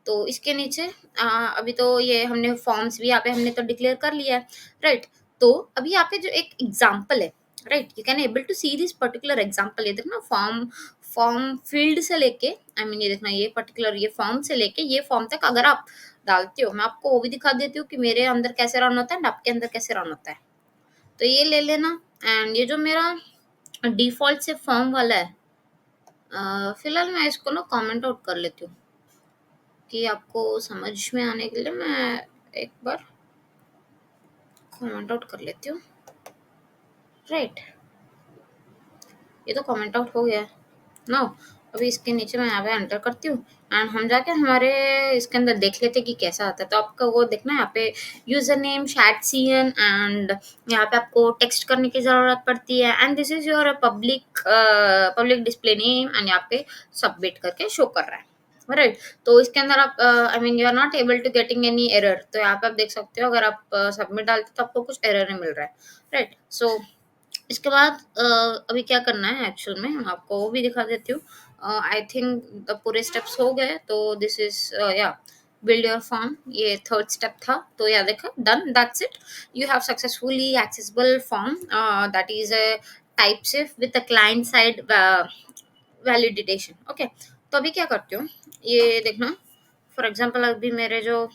तो इसके नीचे अभी तो ये हमने फॉर्म्स भी यहाँ पे हमने तो डिक्लेयर कर लिया है, राइट। तो अभी यहाँ पे जो एक एग्जांपल है, right, you can able to see this particular example. ये देखना, फॉर्म फॉर्म फील्ड से लेके, आई मीन ये देखना, ये पर्टिकुलर ये फॉर्म से लेके ये फॉर्म तक अगर आप डालते हो, मैं आपको वो भी दिखा देती हूँ कि मेरे अंदर कैसे रन होता है एंड आपके अंदर कैसे रन होता है। तो ये ले लेना, एंड ये जो मेरा डिफॉल्ट से फॉर्म वाला है, फिलहाल मैं इसको ना कमेंट आउट कर लेती हूँ कि आपको समझ में आने के लिए। मैं एक बार कमेंट आउट कर लेती हूँ, राइट। ये तो कमेंट आउट हो गया है नो। अभी इसके नीचे मैं यहाँ पे एंटर करती हूँ एंड हम जाके हमारे इसके अंदर देख लेते हैं कि कैसा आता है। तो आपका वो देखना है यहाँ पे यूजर नेम शाटसीएन, एंड यहाँ पे आपको टेक्स्ट करने की जरूरत पड़ती है, and this is your public display name, and यहाँ पे सबमिट करके शो कर रहा है, राइट। तो इसके अंदर आप I mean you are not able to getting any error, तो यहाँ पे आप देख सकते हो अगर आप सबमिट डालते हो तो आपको कुछ एरर नहीं मिल रहा है, राइट। सो इसके बाद अभी क्या करना है एक्चुअल में, मैं आपको वो भी दिखा देती हूँ। आई थिंक द पूरे स्टेप्स हो गए, तो दिस इज या बिल्ड योर फॉर्म, ये थर्ड स्टेप था। तो या देखा, done, that's it, you have successfully accessible form that is a type safe with a client side validation. Okay, तो अभी क्या करती हूँ, ये देखना, फॉर एग्जांपल अभी मेरे जो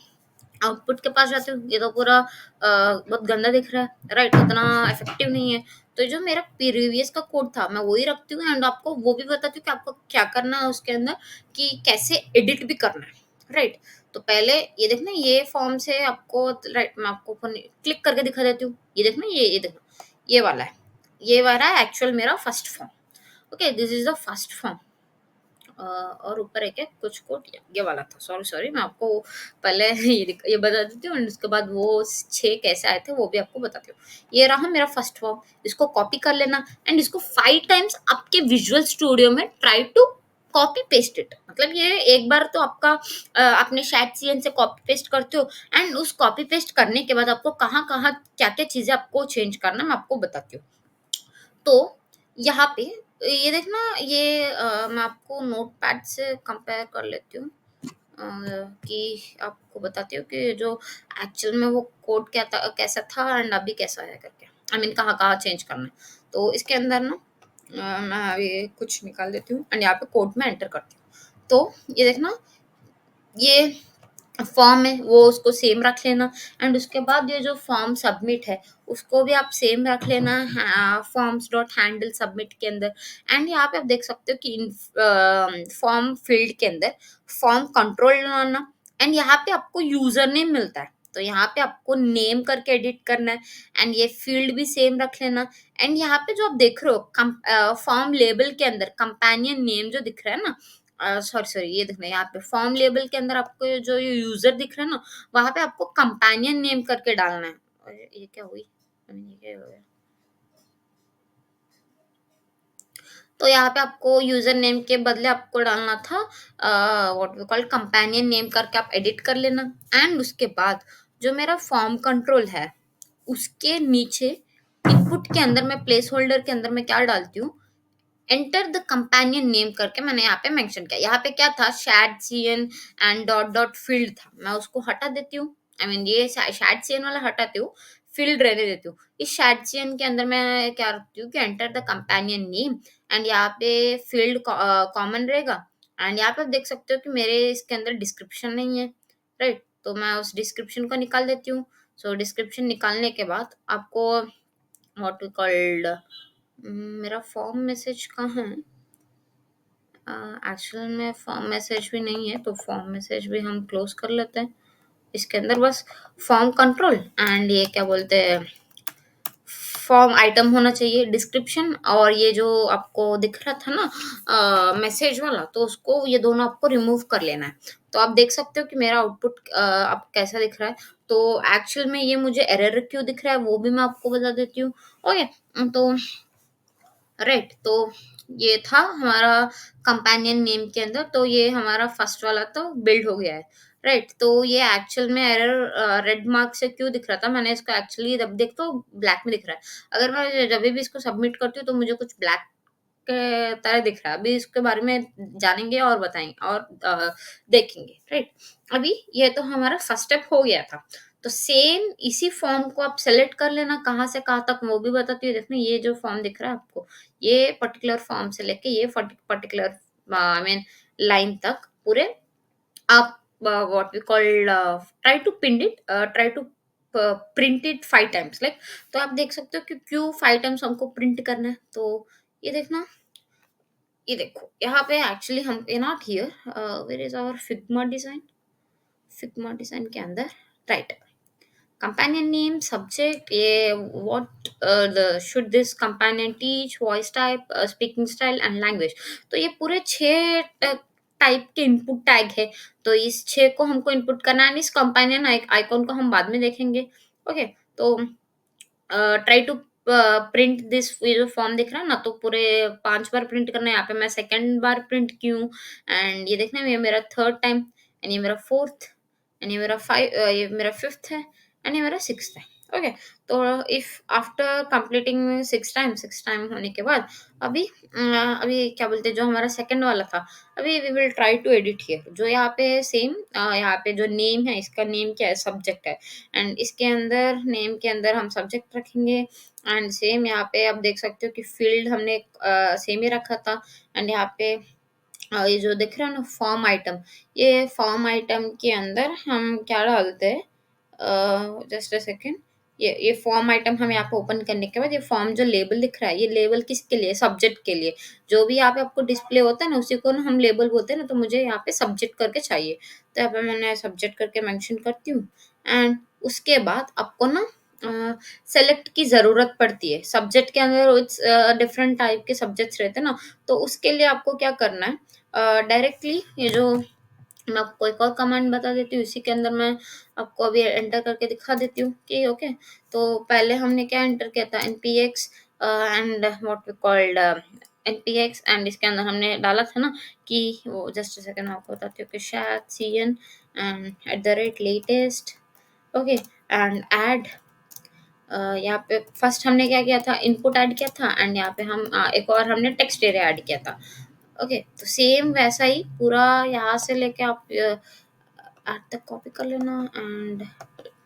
आउटपुट के पास जाती हूँ, ये तो पूरा बहुत गंदा दिख रहा है, राइट, उतना इफेक्टिव नहीं है। तो जो मेरा प्रीवियस का कोड था मैं वही रखती हूँ, एंड आपको वो भी बताती हूँ कि आपको क्या करना है उसके अंदर, कि कैसे एडिट भी करना है, राइट। तो पहले ये देखना, ये फॉर्म से आपको, राइट, मैं आपको क्लिक करके दिखा देती हूँ। ये देखना, ये देखना, ये वाला है, ये वाला है एक्चुअल मेरा first form. Okay, this is the first form. और ऊपर एक है कुछ कोड, ये वाला था, सॉरी सॉरी, मैं आपको पहले ये बता देती हूँ, उसके बाद वो 6 कैसे आए थे वो भी आपको बताती हूँ। ये रहा मेरा फर्स्ट फॉर्म, इसको कॉपी कर लेना एंड इसको 5 टाइम्स आपके विजुअल स्टूडियो में try to copy paste it. मतलब ये एक बार तो आपका अपने शायद सीएन से कॉपी पेस्ट करते हो, एंड उस कॉपी पेस्ट करने के बाद आपको कहाँ कहाँ क्या क्या चीजें आपको चेंज करना मैं आपको बताती हूँ। तो यहाँ पे ये देखना, ये मैं आपको नोटपैड से कंपेयर कर लेती हूँ, कि आपको बताती हूँ कि जो एक्चुअल में वो कोड क्या था, कैसा था एंड अभी कैसा है करके, आई मीन कहाँ कहाँ चेंज करना है। तो इसके अंदर ना मैं अभी कुछ निकाल देती हूँ एंड यहाँ पे कोड में एंटर करती हूँ। तो ये देखना, ये फॉर्म है वो उसको सेम रख लेना, एंड उसके बाद ये जो फॉर्म सबमिट है उसको भी आप सेम रख लेना, फॉर्म्स डॉट हैंडल सबमिट के अंदर। एंड यहाँ पे आप देख सकते हो कि फॉर्म फील्ड के अंदर फॉर्म कंट्रोल लाना, एंड यहाँ पे आपको यूजर नेम मिलता है, तो यहाँ पे आपको नेम करके एडिट करना है, एंड ये फील्ड भी सेम रख लेना। एंड यहाँ पे जो आप देख रहे हो फॉर्म लेबल के अंदर कंपेनियन नेम जो दिख रहा है ना, सॉरी सॉरी, ये देखना, यहाँ पे फॉर्म लेबल के अंदर आपको ये जो ये यूजर दिख रहा है ना, वहां पे आपको कंपेनियन नेम करके डालना है। और ये क्या हुई, I mean, ये क्या हो गया? तो यहाँ पे आपको यूजर नेम के बदले आपको डालना था what we call companion name करके आप एडिट कर लेना। एंड उसके बाद जो मेरा फॉर्म कंट्रोल है उसके नीचे इनपुट के अंदर मैं प्लेस होल्डर के अंदर मैं क्या डालती हूँ, एंटर द कंपेनियन नेम करके मैंने यहाँ पे मेंशन किया। यहाँ पे क्या था, shad CN and dot dot field था, मैं उसको हटा देती हूँ, आई मीन ये शैड सीएन वाला हटाती हूँ। फील्ड रहने देती हूँ। इस चैट के अंदर मैं क्या रखती हूँ कि enter the companion name, and यहाँ पे फील्ड कॉमन रहेगा। एंड यहाँ पे आप देख सकते हो कि मेरे इसके अंदर डिस्क्रिप्शन नहीं है, राइट? तो मैं उस डिस्क्रिप्शन को निकाल देती हूँ। सो डिस्क्रिप्शन निकालने के बाद आपको व्हाट वी कॉल्ड, मेरा फॉर्म मैसेज कहाँ है? एक्चुअल में फॉर्म मैसेज भी नहीं है, तो फॉर्म मैसेज भी हम क्लोज कर लेते हैं। इसके अंदर बस फॉर्म कंट्रोल एंड ये क्या बोलते हैं, फॉर्म आइटम होना चाहिए, डिस्क्रिप्शन, और ये जो आपको दिख रहा था ना मैसेज वाला, तो उसको ये दोनों आपको रिमूव कर लेना है। तो आप देख सकते हो कि मेरा आउटपुट अब कैसा दिख रहा है। तो एक्चुअल में ये मुझे एरर क्यों दिख रहा है वो भी मैं आपको बता देती हूँ। ओके, तो राइट, तो ये था हमारा कंपेनियन नेम के अंदर, तो ये हमारा फर्स्ट वाला तो बिल्ड हो गया है, राइट? तो ये एक्चुअल में एरर रेड मार्क से क्यों दिख रहा था, मैंने इसको एक्चुअली जब देख तो ब्लैक में दिख रहा है। अगर मैं जब भी इसको सबमिट करती हूँ तो मुझे कुछ ब्लैक के तरह दिख रहा है। अभी इसके बारे में जानेंगे और बताएंगे और देखेंगे, राइट? अभी ये तो हमारा फर्स्ट स्टेप हो गया था। तो सेम इसी फॉर्म को आप सेलेक्ट कर लेना, कहाँ से कहाँ तक वो भी बताती हूँ। देखना ये जो फॉर्म दिख रहा है आपको, ये पर्टिकुलर फॉर्म से लेके ये पर्टिकुलर आई मीन लाइन तक पूरे आप what we call try to pin it, try to print it 5 times like. तो आप देख सकते हो कि क्यों 5 टाइम्स हमको प्रिंट करना है। तो ये देखना, ये देखो यहाँ पे एक्चुअली हम a not here, where is our Figma design. Figma design के अंदर राइट, companion name, subject, ये what the should this companion teach, voice type, speaking style and language। तो ये पूरे 6 टाइप के इनपुट टैग है। तो इस 6 को हमको इनपुट करना है, इस कंपेनियन आइकॉन को हम बाद में देखेंगे। ओके, तो ट्राई टू प्रिंट दिस, ये जो फॉर्म दिख रहा है ना, तो पूरे 5 बार प्रिंट करना है। यहाँ पे मैं सेकंड बार प्रिंट की हूँ, एंड ये देखना ये मेरा थर्ड टाइम, एंड ये मेरा फोर्थ, एंड ये मेरा ये मेरा फिफ्थ है, एंड ये मेरा सिक्स्थ है। ओके, तो इफ आफ्टर कंप्लीटिंग 6 टाइम होने के बाद अभी क्या बोलते हैं, जो हमारा सेकंड वाला था, अभी we will try to edit here. जो यहाँ पे सेम यहाँ पे जो नेम है, इसका नेम क्या है, सब्जेक्ट है, एंड इसके अंदर नेम के अंदर हम सब्जेक्ट रखेंगे। एंड सेम यहाँ पे आप देख सकते हो कि फील्ड हमने सेम ही रखा था। एंड यहाँ पे ये जो दिख रहा है ना फॉर्म आइटम, ये फॉर्म आइटम के अंदर हम क्या डालते हैं, जस्ट अ सेकेंड, ये फॉर्म आइटम हम यहाँ पे ओपन करने के बाद ये फॉर्म जो लेबल दिख रहा है, ये लेबल किसके लिए, सब्जेक्ट के लिए। जो भी यहाँ पे आपको डिस्प्ले होता है ना, उसी को ना हम लेबल बोलते हैं ना, तो मुझे यहाँ पे सब्जेक्ट करके चाहिए। तो यहाँ पे मैंने सब्जेक्ट करके मेंशन करती हूँ। एंड उसके बाद आपको ना सेलेक्ट की ज़रूरत पड़ती है। सब्जेक्ट के अंदर इट्स डिफरेंट टाइप के सब्जेक्ट्स रहते हैं ना, तो उसके लिए आपको क्या करना है, डायरेक्टली ये जो मैं आपको एक और कमांड बता देती हूँ, इसी के अंदर मैं आपको अभी एंटर करके दिखा देती हूँ कि ओके। तो पहले हमने क्या एंटर किया था, npx and what we called npx, and इसके अंदर हमने डाला था ना कि वो, जस्ट सेकंड मैं आपको बताती हूँ कि शायद cn and @latest। Okay, and add, यहाँ पे फर्स्ट हमने क्या किया था, इनपुट ऐड किया था, एंड यहाँ पे हम एक और हमने टेक्स्ट एरिया ऐड किया था। ओके, तो सेम वैसा ही पूरा यहाँ से लेके आप ऐड तक कॉपी कर लेना, and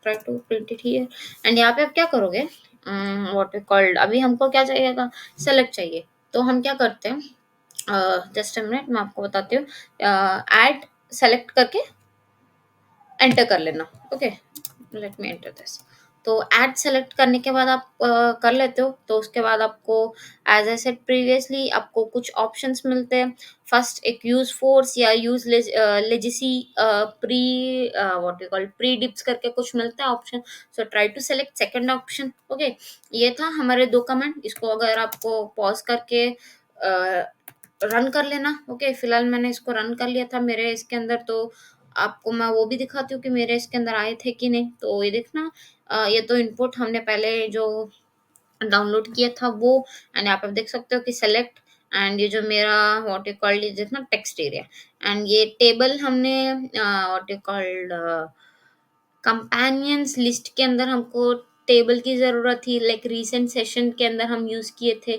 try to print it here. And यहाँ पे आप क्या करोगे, व्हाट वी कॉल्ड, अभी हमको क्या चाहिएगा, सेलेक्ट चाहिए। तो हम क्या करते हैं, जस्ट अ मिनट मैं आपको बताती हूँ, ऐड सेलेक्ट करके एंटर कर लेना। Okay, let me enter this. तो ऐड सेलेक्ट करने के बाद आप कर लेते हो, तो उसके बाद आपको एज आई सेड प्रीवियसली आपको कुछ ऑप्शंस मिलते हैं। फर्स्ट एक यूज फोर्स या use legacy pre what you call pre deps करके कुछ मिलता है option. So try to select second option. Okay, ये था हमारे 2 कमेंट। इसको अगर आपको पॉज करके रन कर लेना। ओके, फिलहाल मैंने इसको रन कर लिया था मेरे इसके अंदर, तो आपको मैं वो भी दिखाती हूँ कि मेरे इसके अंदर आए थे कि नहीं। तो ये देखना, ये तो इनपुट हमने पहले जो डाउनलोड किया था वो, एंड आप देख सकते हो कि सेलेक्ट, एंड ये जो मेरा व्हाट यू कॉल्ड इज देखना टेक्स्ट एरिया, एंड ये टेबल हमने what you called companions list के अंदर हमको टेबल की ज़रूरत थी, लाइक रीसेंट सेशन के अंदर हम यूज़ किए थे,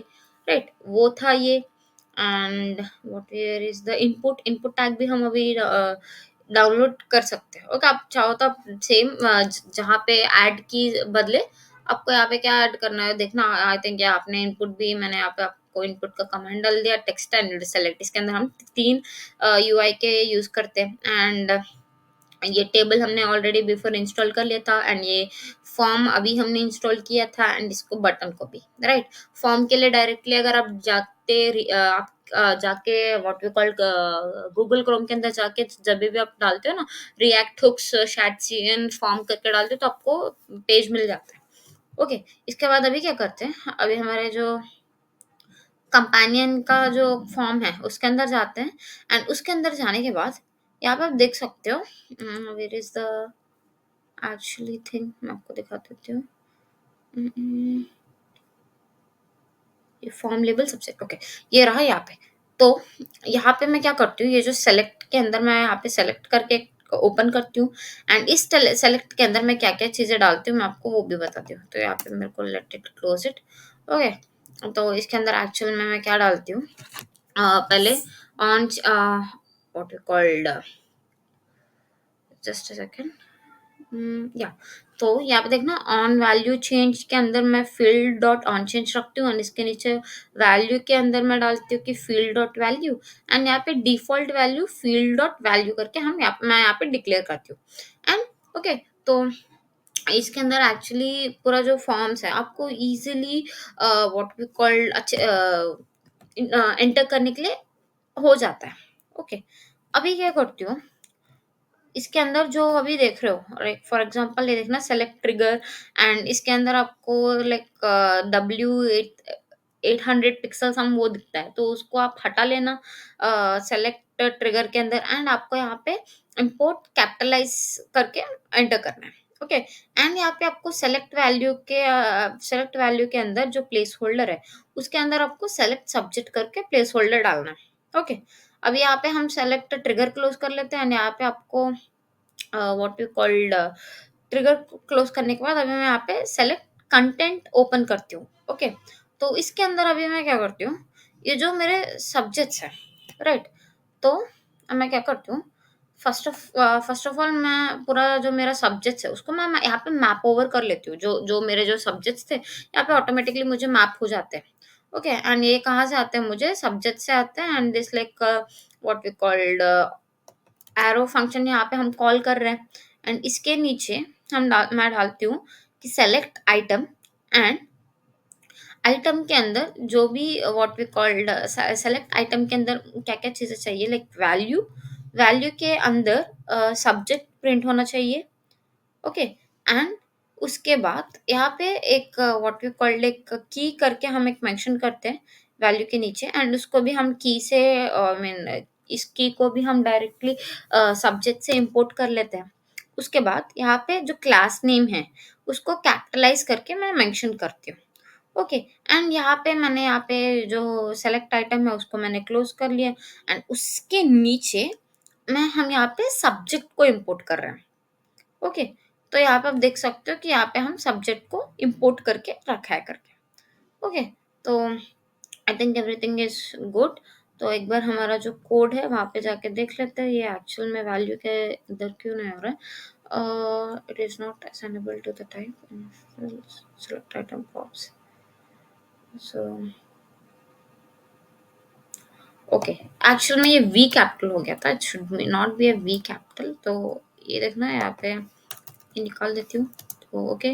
राइट? वो था ये। And what where is the input, input tag भी हम अभी डाउनलोड कर सकते हैं। ओके, आप चाहो तो आप सेम जहाँ पे ऐड की बदले आपको यहाँ पे क्या ऐड करना है देखना। आई थिंक या आपने इनपुट भी, मैंने यहाँ पे आपको इनपुट का कमांड डाल दिया, टेक्स्ट एंड सेलेक्ट। इसके अंदर हम 3 यूआई के यूज करते हैं। एंड ये टेबल हमने ऑलरेडी बिफोर इंस्टॉल कर लिया था, एंड ये फॉर्म अभी हमने इंस्टॉल किया था, एंड इसको बटन को भी, राइट। फॉर्म के लिए डायरेक्टली अगर आप आप जाके what we call Google Chrome के अंदर जाके जब भी आप डालते हो ना रिएक्ट हुक्स शैटसीएन फॉर्म करके डालते हो तो आपको पेज मिल जाता है। ओके, इसके बाद अभी क्या करते हैं, अभी हमारे जो कंपेनियन का जो फॉर्म है उसके अंदर जाते हैं। एंड उसके अंदर जाने के बाद यहाँ पे आप देख सकते हो, where is the actually thing, मैं आपको दिखा देती हूँ। हम्म, ये फॉर्म लेबल सबसे ओके, ये रहा यहाँ पे। तो यहाँ पे मैं क्या करती हूँ, ये जो सेलेक्ट के अंदर मैं यहाँ पे सेलेक्ट करके ओपन करती हूँ। एंड इस सेलेक्ट के अंदर मैं क्या क्या चीजें डालती हूँ मैं आपको वो भी बताती हूँ। तो यहाँ पे मेरे को let it close it. Okay, तो इसके अंदर एक्चुअल में मैं क्या डालती हूँ, पहले on what you called, just a second, या। तो यहाँ पे देखना ऑन वैल्यू चेंज के अंदर मैं फील्ड डॉट ऑन चेंज रखती हूँ, और इसके नीचे वैल्यू के अंदर मैं डालती हूँ कि फील्ड डॉट वैल्यू। एंड यहाँ पे default value field dot value करके मैं यहाँ पे डिक्लेयर करती हूँ। एंड ओके, तो इसके अंदर एक्चुअली पूरा जो फॉर्म्स है आपको इजीली व्हाट वी कॉल्ड अच्छे एंटर करने के लिए हो जाता है। ओके, अभी क्या करती हूँ, इसके अंदर जो अभी देख रहे हो, लाइक फॉर एग्जांपल ये देखना सेलेक्ट ट्रिगर। एंड इसके अंदर आपको लाइक W800 पिक्सल्स हम वो दिखता है, तो उसको आप हटा लेना सेलेक्ट ट्रिगर के अंदर। एंड आपको यहाँ पे इंपोर्ट कैपिटलाइज करके एंटर करना है। ओके, एंड यहाँ पे आपको सेलेक्ट वैल्यू के अंदर जो प्लेस होल्डर है उसके अंदर आपको सेलेक्ट सब्जेक्ट करके प्लेस होल्डर डालना है। ओके, अब यहाँ पे हम सेलेक्ट ट्रिगर क्लोज कर लेते हैं। एंड यहाँ पे आपको what you called trigger close करने के बाद अभी मैं यहाँ पे सेलेक्ट कंटेंट ओपन करती हूँ। ओके, तो इसके अंदर अभी मैं क्या करती हूँ, ये जो मेरे सब्जेक्ट्स है, राइट। तो अब मैं क्या करती हूँ, फर्स्ट ऑफ ऑल मैं पूरा जो मेरा सब्जेक्ट्स है उसको मैं यहाँ पे मैप ओवर कर लेती हूँ। जो जो मेरे जो सब्जेक्ट्स थे यहाँ पे ऑटोमेटिकली मुझे मैप हो जाते हैं। ओके, एंड ये कहाँ से आते हैं, मुझे सब्जेक्ट से आते हैं। And this like what we called arrow function यहाँ पे हम कॉल कर रहे हैं। एंड इसके नीचे मैं डालती हूँ कि सेलेक्ट आइटम। एंड आइटम के अंदर जो भी what we called select item के अंदर क्या क्या चीजें चाहिए, लाइक वैल्यू, वैल्यू के अंदर सब्जेक्ट प्रिंट होना चाहिए। ओके, एंड उसके बाद यहाँ पे एक व्हाट वी कॉल्ड एक की करके हम एक मेंशन करते हैं वैल्यू के नीचे। एंड उसको भी हम की से आई मीन इस की को भी हम डायरेक्टली सब्जेक्ट से इंपोर्ट कर लेते हैं। उसके बाद यहाँ पे जो क्लास नेम है उसको कैपिटलाइज करके मैं मेंशन करती हूँ। ओके, एंड यहाँ पे मैंने यहाँ पे जो सेलेक्ट आइटम है उसको मैंने क्लोज कर लिया। एंड उसके नीचे हम यहाँ पे सब्जेक्ट को इंपोर्ट कर रहे हैं। ओके, तो यहाँ पे आप देख सकते हो कि यहाँ पे हम सब्जेक्ट को इंपोर्ट करके रखा है करके। ओके, तो I think everything is good. तो एक बार हमारा जो कोड है वहाँ पे जाके देख लेते हैं ये एक्चुअल में वैल्यू के इधर क्यों नहीं हो रहा है। It is not assignable to the type select item forms. So okay, actual में ये वी कैपिटल हो गया था, it should not be a V capital. तो ये देखना यहाँ पे ये निकाल देती हूँ। तो ओके,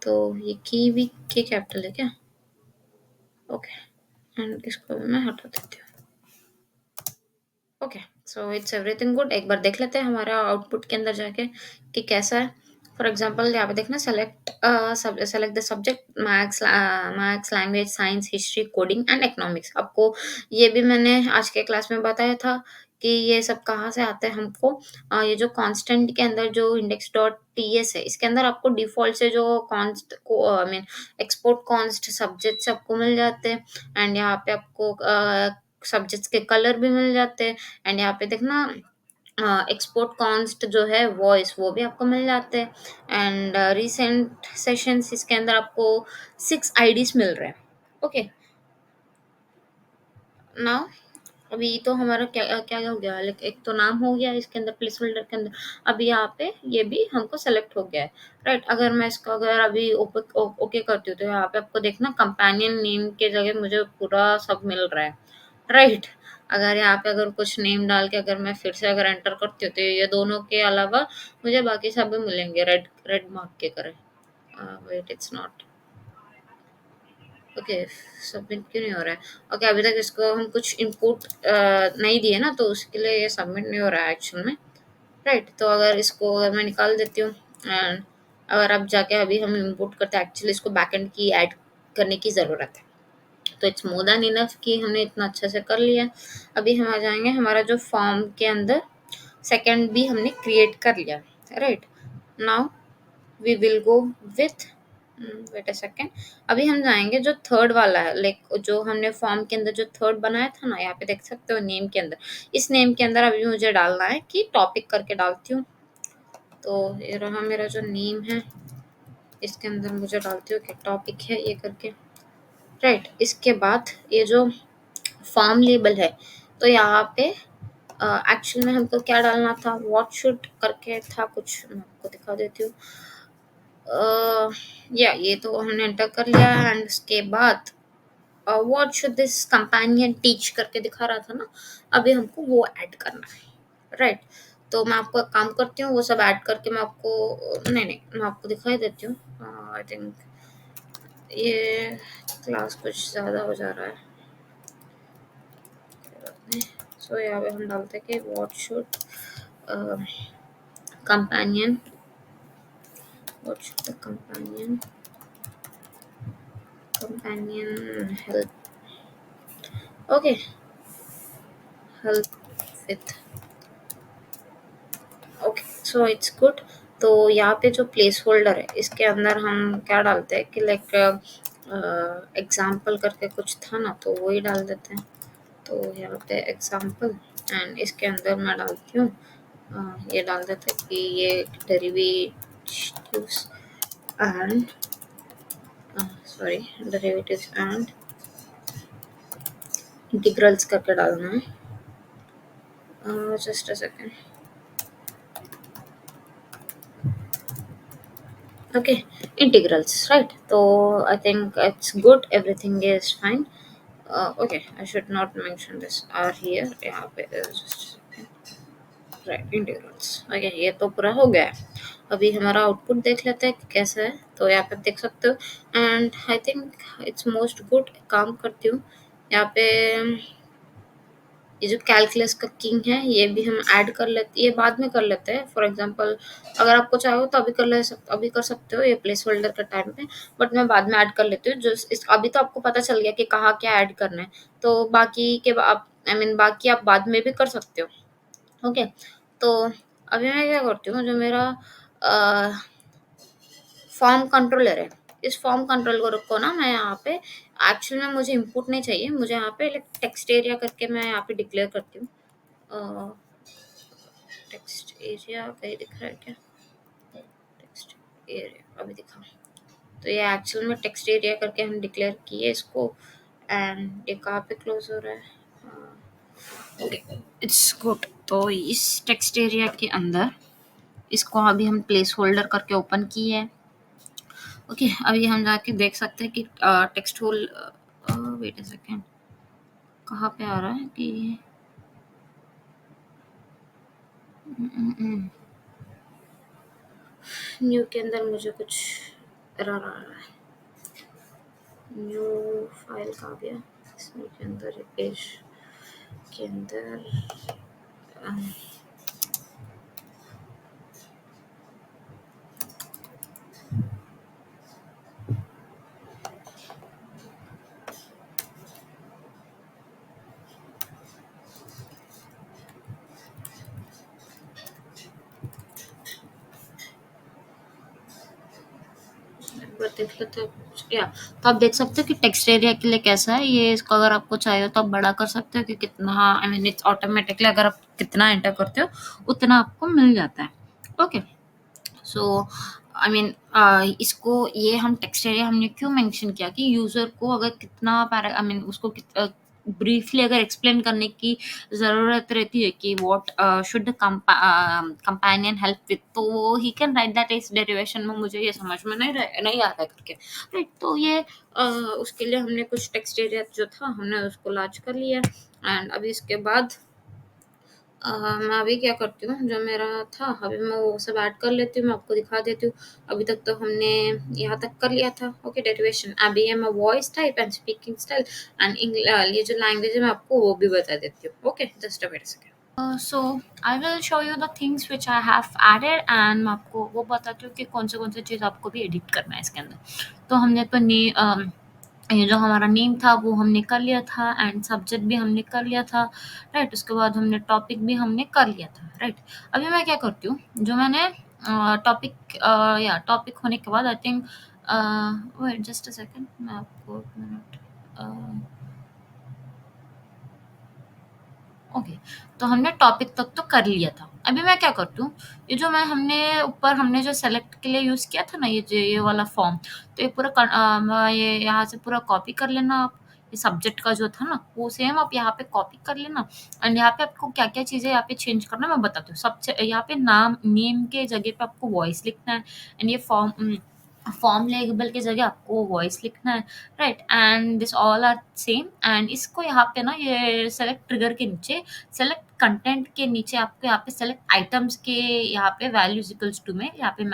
तो ये की भी के कैपिटल है क्या? ओके, एंड इसको भी मैं हटा देती हूँ। Okay, so it's everything good. एक बार देख लेते हैं हमारा आउटपुट के अंदर जाके कि कैसा है। फॉर एग्जांपल यहाँ पे देखना select the subject maths language science history coding and economics. आपको ये भी मैंने आज के क्लास में बताया था कि ये सब कहाँ से आते हैं हमको। ये जो कांस्टेंट के अंदर जो इंडेक्स डॉट टीएस है इसके अंदर आपको डिफॉल्ट से जो कॉन्स्ट को I mean export const subject से आपको मिल जाते हैं। एंड यहाँ पे आपको सब्जेक्ट्स के कलर भी मिल जाते हैं। एंड यहाँ पे देखना एक्सपोर्ट कॉन्स्ट जो है वॉइस वो भी आपको मिल जाते हैं। एंड रिसेंट सेशंस इसके अंदर आपको 6 आईडीज मिल रहे हैं। ओके, नाउ अभी तो हमारा क्या क्या हो गया, लाइक एक तो नाम हो गया इसके अंदर, प्लेस होल्डर के अंदर। अभी यहाँ पे ये भी हमको सेलेक्ट हो गया है, राइट। अगर मैं इसको अगर अभी ओके करती हूँ, तो यहाँ पे आपको देखना कंपेनियन नेम के जगह मुझे पूरा सब मिल रहा है, राइट। अगर यहाँ पे अगर कुछ नेम डाल के अगर मैं फिर से अगर एंटर करती हूँ, तो ये दोनों के अलावा मुझे बाकी सब भी मिलेंगे रेड रेड मार्क के करे। Wait, it's not okay. Submit क्यों नहीं हो रहा है? ओके, अभी तक इसको हम कुछ इनपुट नहीं दिए ना, तो उसके लिए ये सबमिट नहीं हो रहा है एक्चुअल में, राइट। तो अगर इसको अगर मैं निकाल देती हूँ, एंड अगर अब जाके अभी हम इनपुट करते हैं, एक्चुअली इसको बैकएंड की ऐड करने की ज़रूरत है। तो इट्स मोर देन इनफ कि हमने इतना अच्छे से कर लिया। अभी हम आ जाएंगे हमारा जो फॉर्म के अंदर, सेकंड भी हमने क्रिएट कर लिया, right. Now we will go with, wait a second. अभी हम जाएंगे जो थर्ड वाला है, लाइक जो हमने फॉर्म के अंदर जो थर्ड बनाया था ना, यहाँ पे देख सकते हो नेम के अंदर। इस नेम के अंदर अभी मुझे डालना है कि टॉपिक करके डालती हूँ। तो ये रहा मेरा जो नेम है, इसके अंदर मुझे डालती हूँ कि टॉपिक है ये करके, राइट। इसके बाद ये जो फॉर्म लेबल है, तो यहाँ पे एक्चुअल में हमको क्या डालना था, व्हाट शुड करके था कुछ, मैं आपको दिखा देती हूँ। या ये तो हमने एंटर कर लिया, एंड उसके बाद what should this companion teach करके दिखा रहा था ना, अभी हमको वो ऐड करना है, राइट। तो मैं आपको एक काम करती हूँ, वो सब ऐड करके मैं आपको, नहीं नहीं, मैं आपको दिखाई देती हूँ। आई थिंक ये क्लास कुछ ज़्यादा हो जा रहा है, सो यहाँ पे हम डालते हैं कि what should companion, what should the companion help, okay, help with, okay, so it's good. तो यहाँ पे जो प्लेस होल्डर है, इसके अंदर हम क्या डालते हैं कि लाइक एग्जाम्पल करके कुछ था ना, तो वही डाल देते हैं। तो यहाँ पे एग्जाम्पल, एंड इसके अंदर मैं डालती हूँ ये डाल देते हैं कि ये derivatives and sorry derivatives and integrals करके डालना है। Just a second, okay, integrals, right? So I think it's good, everything is fine. Okay, I should not mention this r here, यहाँ पे just right, integrals, okay, ये तो पूरा हो गया है। अभी हमारा आउटपुट देख लेते हैं कि कैसा है। तो यहाँ पे देख सकते हो, and I think it's most good. काम करती हूँ यहाँ पे, ये जो कैलकुलस का किंग है, ये भी हम ऐड कर लेते, ये बाद में कर लेते हैं। फॉर एग्जांपल अगर आपको चाहो तो अभी कर सकते हो ये प्लेस होल्डर के टाइम पे, बट मैं बाद में ऐड कर लेती हूँ। जो इस अभी तो आपको पता चल गया कि कहाँ क्या ऐड करना है, तो बाकी के आप आई मीन बाकी आप बाद में भी कर सकते हो, ओके। तो अभी मैं क्या करती हूँ, जो मेरा फॉर्म कंट्रोलर है, इस फॉर्म कंट्रोल को रखो ना, मैं यहाँ पे एक्चुअल में मुझे इनपुट नहीं चाहिए, मुझे यहाँ पे टेक्स्ट एरिया करके मैं यहाँ पे डिक्लेयर करती हूँ। टेक्स्ट एरिया कहीं दिख रहा है क्या? टेक्स्ट एरिया अभी दिखा। तो ये एक्चुअल में टेक्स्ट एरिया करके हम डिक्लेयर किए इसको, एंड ये कहाँ पे क्लोज हो रहा है? Okay, it's good. तो इस टेक्स्ट एरिया के अंदर इसको अभी हम प्लेस होल्डर करके ओपन किए है, ओके। अभी हम जाके देख सकते हैं कि text hole, wait a second, कहाँ पे आ रहा है कि न्यू के अंदर मुझे कुछ एरर आ रहा है। न्यू फाइल कहाँ गया? इसमें के अंदर पेज के अंदर देख लेते हैं या। तो आप देख सकते हो कि टेक्स्ट एरिया के लिए कैसा है ये। इसको अगर आपको चाहिए तो आप बड़ा कर सकते हो कि कितना, आई मीन इट्स ऑटोमेटिकली अगर आप कितना एंटर करते हो उतना आपको मिल जाता है, ओके। सो आई मीन इसको ये हम टेक्स्ट एरिया हमने क्यों मेंशन किया कि यूजर को अगर कितना पैरा आई मीन उसको ब्रीफली अगर एक्सप्लेन करने की ज़रूरत रहती है कि what should the companion help with, तो ही कैन राइट दैट इस डेरिवेशन में मुझे ये समझ में नहीं आ रहा है करके, राइट। तो ये उसके लिए हमने कुछ टेक्स्ट एरिया जो था हमने उसको लॉन्च कर लिया। एंड अभी इसके बाद मैं अभी क्या करती हूँ, जो मेरा था अभी मैं वो सब ऐड कर लेती हूँ, मैं आपको दिखा देती हूँ। अभी तक तो हमने यहाँ तक कर लिया था, ओके। डेरिवेशन अभी है मैं voice type and speaking style and ये जो लैंग्वेज है मैं आपको वो भी बता देती हूँ, okay. Just a wait second. So I will show you the things which I have added and मैं आपको वो बताती हूँ कि कौन से चीज़ आपको भी एडिट करना है इसके अंदर। तो हमने तो ये जो हमारा नेम था वो हमने कर लिया था एंड सब्जेक्ट भी हमने कर लिया था, राइट। उसके बाद हमने टॉपिक भी हमने कर लिया था, राइट। अभी मैं क्या करती हूँ, जो मैंने टॉपिक या टॉपिक होने के बाद I think wait just a second, मैं आपको एक मिनट ओके। तो हमने टॉपिक तक तो कर लिया था। अभी मैं क्या करती हूँ, ये जो मैं हमने ऊपर हमने जो सेलेक्ट के लिए यूज़ किया था ना, ये वाला फॉर्म, तो ये पूरा ये यहाँ से पूरा कॉपी कर लेना आप। ये सब्जेक्ट का जो था ना वो सेम आप यहाँ पे कॉपी कर लेना। एंड यहाँ पे आपको क्या क्या चीज़ें यहाँ पे चेंज करना मैं बताती हूँ। सबसे यहाँ पे नाम नेम के जगह पे आपको वॉइस लिखना है। एंड ये फॉर्म लेबल की जगह आपको वॉइस लिखना है, right. And this all are same. And इसको यहाँ पे ना ये सेलेक्ट ट्रिगर के नीचे सेलेक्ट कंटेंट के नीचे आपको यहाँ पे सेलेक्ट आइटम्स के यहाँ पे वैल्यूज इक्वल्स टू में यहाँ पे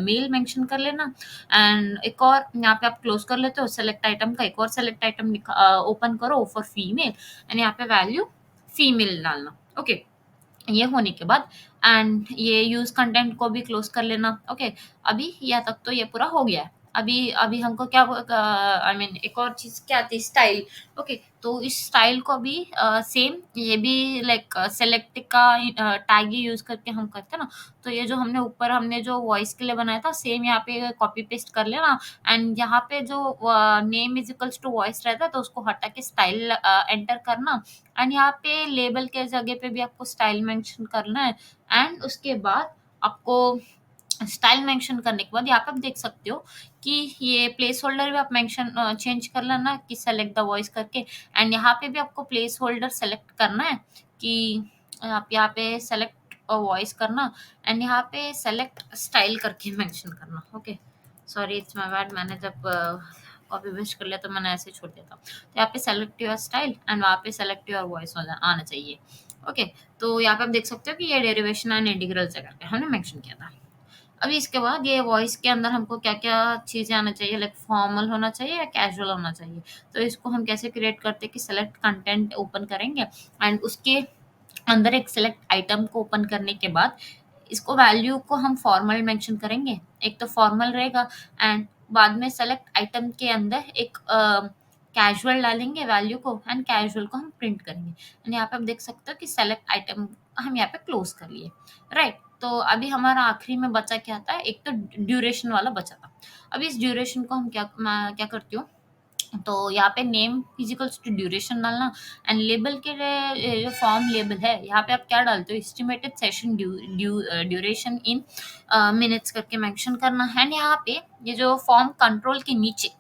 मेल मेंशन कर लेना। एंड एक और यहाँ पे आप क्लोज कर लेते हो सेलेक्ट आइटम का, एक और सेलेक्ट आइटम ओपन करो फॉर फीमेल एंड यहाँ पे वैल्यू फीमेल डालना, ओके। ये होने के बाद एंड ये यूज कंटेंट को भी क्लोज कर लेना, ओके। अभी यहाँ तक तो ये पूरा हो गया है। अभी अभी हमको क्या आई मीन एक और चीज क्या आती है, स्टाइल, ओके। तो इस स्टाइल को भी सेम ये भी लाइक सेलेक्ट का टैग ही यूज करके हम करते हैं ना। तो ये जो हमने ऊपर हमने जो वॉइस के लिए बनाया था सेम यहाँ पे कॉपी पेस्ट कर लेना। एंड यहाँ पे जो name is equals to voice रहता है तो उसको हटा के स्टाइल एंटर करना। एंड यहाँ पे लेबल के जगह पे भी आपको स्टाइल मेंशन करना है। एंड उसके बाद आपको स्टाइल मेंशन करने के बाद यहाँ पे आप देख सकते हो कि ये प्लेस होल्डर भी आप मेंशन चेंज कर लेना कि सेलेक्ट द वॉइस करके। एंड यहाँ पे भी आपको प्लेस होल्डर सेलेक्ट करना है कि आप यहाँ पे सेलेक्ट वॉइस करना। एंड यहाँ पे सेलेक्ट स्टाइल करके मेंशन करना, okay. Sorry it's my bad, मैंने जब कॉपी पेस्ट कर लिया तो मैंने ऐसे छोड़ दिया था। तो यहाँ पे सेलेक्ट योर स्टाइल एंड वहाँ पे सेलेक्ट योर वॉइस आना चाहिए, ओके। तो यहाँ पे आप देख सकते हो कि ये डेरिवेशन एंड इंटीग्रल से करके हमने मेंशन किया था। अभी इसके बाद ये वॉइस के अंदर हमको क्या-क्या चीज़ें आना चाहिए, लाइक फॉर्मल होना चाहिए या कैजुअल होना चाहिए। तो इसको हम कैसे क्रिएट करते हैं कि सेलेक्ट कंटेंट ओपन करेंगे एंड उसके अंदर एक सेलेक्ट आइटम को ओपन करने के बाद इसको वैल्यू को हम फॉर्मल मेंशन करेंगे। एक तो फॉर्मल रहेगा एंड बाद में सेलेक्ट आइटम के अंदर एक कैजुअल डालेंगे वैल्यू को एंड कैजुअल को हम प्रिंट करेंगे। एंड यहाँ पे आप देख सकते हो कि सेलेक्ट आइटम हम यहाँ पे क्लोज कर लिए, राइट। तो अभी हमारा आखिरी में बचा क्या था, एक तो ड्यूरेशन वाला बचा था। अभी इस ड्यूरेशन को हम मैं क्या करती हूँ, तो यहाँ पे नेम फिजिकल्स टू ड्यूरेशन डालना। एंड लेबल के लिए जो फॉर्म लेबल है यहाँ पे आप क्या डालते हो, एस्टिमेटेड सेशन ड्यूरेशन इन मिनट्स करके मेंशन करना। एंड यहाँ पे ये जो फॉर्म कंट्रोल के नीचे,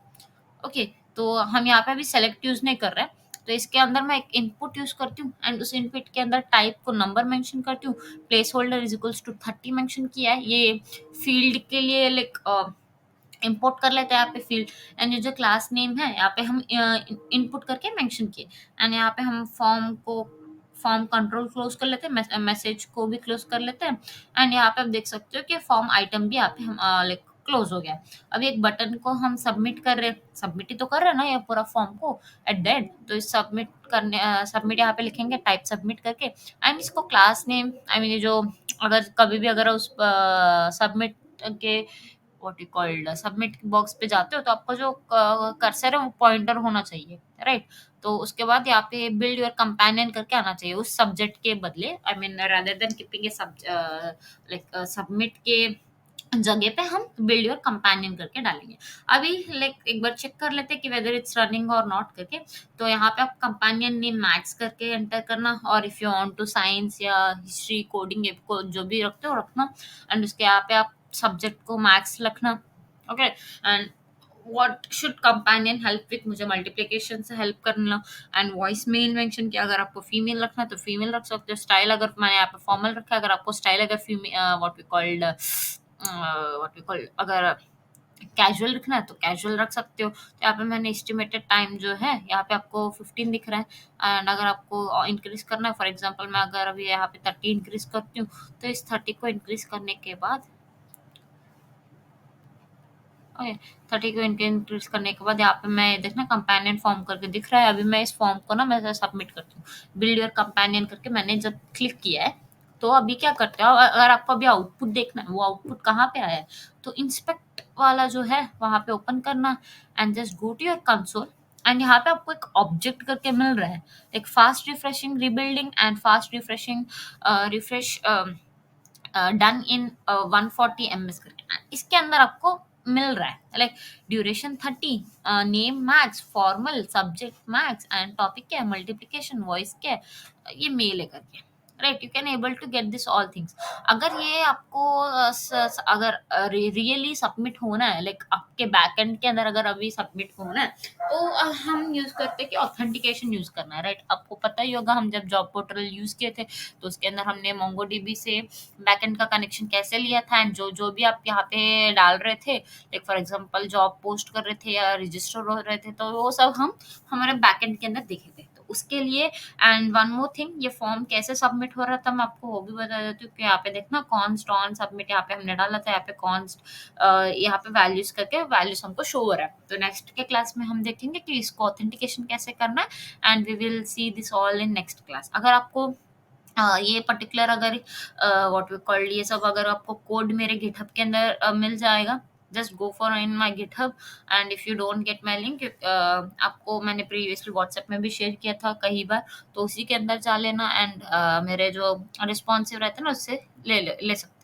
ओके। तो हम यहाँ पे अभी सेलेक्ट यूज नहीं कर रहे हैं, तो इसके अंदर मैं एक इनपुट यूज करती हूँ एंड उस इनपुट के अंदर टाइप को नंबर मेंशन करती हूँ। Placeholder is equals to 30 mention किया है। ये फील्ड के लिए लाइक इंपोर्ट कर लेते हैं यहाँ पे फील्ड। एंड ये जो क्लास नेम है यहाँ पे हम इनपुट करके मेंशन किए। एंड यहाँ पे हम फॉर्म कंट्रोल क्लोज कर लेते हैं, मैसेज को भी क्लोज कर लेते हैं। एंड यहाँ पे आप देख सकते हो कि फॉर्म आइटम भी यहाँ पे हम लाइक क्लोज हो गया। अभी एक बटन को हम सबमिट कर रहे हैं, सबमिट ही तो कर रहे हैं ना ये पूरा फॉर्म को एट द एंड। तो इस सबमिट यहाँ पे लिखेंगे टाइप सबमिट करके। एंड इसको क्लास नेम आई मीन जो अगर कभी भी अगर उस सबमिट के what you called submit box पे जाते हो तो आपका जो कर्सर है वो पॉइंटर होना चाहिए, राइट। तो उसके बाद यहाँ पे बिल्ड योर कंपेनियन करके आना चाहिए उस सब्जेक्ट के बदले, I mean rather than keeping A like submit के जगह पे हम बिल्ड योर कंपेनियन करके डालेंगे। अभी लाइक एक बार चेक कर लेते हैं कि वेदर इट्स रनिंग और नॉट करके। तो यहाँ पे आप कंपेनियन नेम मैक्स करके एंटर करना, और if you want to science या हिस्ट्री कोडिंग को जो भी रखते हो रखना। एंड उसके यहाँ पे आप सब्जेक्ट को मैक्स रखना, okay. And what should companion help with, मुझे मल्टीप्लिकेशन से हेल्प करना। एंड वॉइस मेल मेंशन किया, अगर आपको फीमेल रखना है तो फीमेल रख सकते हो। स्टाइल अगर मैंने यहाँ पे फॉर्मल रखा है, अगर आपको स्टाइल अगर फीमेल व्हाट वी कॉल्ड अगर कैजुअल रखना है तो कैजुअल रख सकते हो। तो यहाँ पे मैंने एस्टिमेटेड टाइम जो है यहाँ पे आपको 15 दिख रहा है। एंड अगर आपको इंक्रीज करना है, फॉर एग्जांपल मैं अगर अभी यहाँ पे 30 इंक्रीज करती हूँ, तो इस 30 को इंक्रीज करने के बाद, ओके, 30 को इनके इंक्रीज करने के बाद यहाँ पे मैं देखना कंपेनियन फॉर्म करके दिख रहा है। अभी मैं इस फॉर्म को ना मैं सबमिट करती हूँ, बिल्ड योर कंपेनियन करके मैंने जब क्लिक किया है, तो अभी क्या करते हो, अगर आपको अभी आउटपुट देखना है, वो आउटपुट कहाँ पे आया है, तो इंस्पेक्ट वाला जो है वहां पे ओपन करना, and just go to your console. And यहाँ पे आपको एक ऑब्जेक्ट करके मिल रहा है, एक fast refreshing rebuilding and fast refreshing refresh done in 140 ms करके, इसके अंदर आपको मिल रहा है like duration 30, name max, formal, subject max, and topic क्या है, मल्टीप्लिकेशन, वॉइस क्या है, ये मेल है करके, right. You can able to get this all things. अगर ये आपको अगर रियली सबमिट होना है, लाइक आपके बैकएंड के अंदर अगर अभी सबमिट होना है, तो हम यूज करते हैं कि ऑथेंटिकेशन यूज करना है, राइट। आपको पता ही होगा हम जब जॉब पोर्टल यूज किए थे, तो उसके अंदर हमने मोंगोडीबी से बैकएंड का कनेक्शन कैसे लिया था, एंड जो जो भी आप यहाँ पे डाल रहे थे, like for example job post कर रहे थे या रजिस्टर हो रहे थे, तो वो सब हम हमारे बैकएंड के अंदर देखे थे। तो उसके लिए, एंड वन मोर थिंग, ये फॉर्म कैसे सबमिट हो रहा था मैं आपको वो भी बता देती हूँ कि यहाँ पे देखना कॉन्स्ट ऑन सबमिट, यहाँ पे हमने डाला था, यहाँ पे कॉन्स्ट यहाँ पे वैल्यूज करके वैल्यूज हमको शो हो रहा है। तो नेक्स्ट के क्लास में हम देखेंगे कि इसको ऑथेंटिकेशन कैसे करना है, and we will see this all in next class. अगर आपको ये पर्टिकुलर अगर व्हाट वी कॉल्ड ये सब अगर आपको कोड मेरे गिटहब के अंदर मिल जाएगा, just go for in my GitHub. And if you don't get my link, आपको मैंने प्रीवियसली व्हाट्सएप में भी शेयर किया था कई बार, तो उसी के अंदर जा लेना, एंड मेरे जो रिस्पॉन्सिव रहते हैं ना उससे ले सकते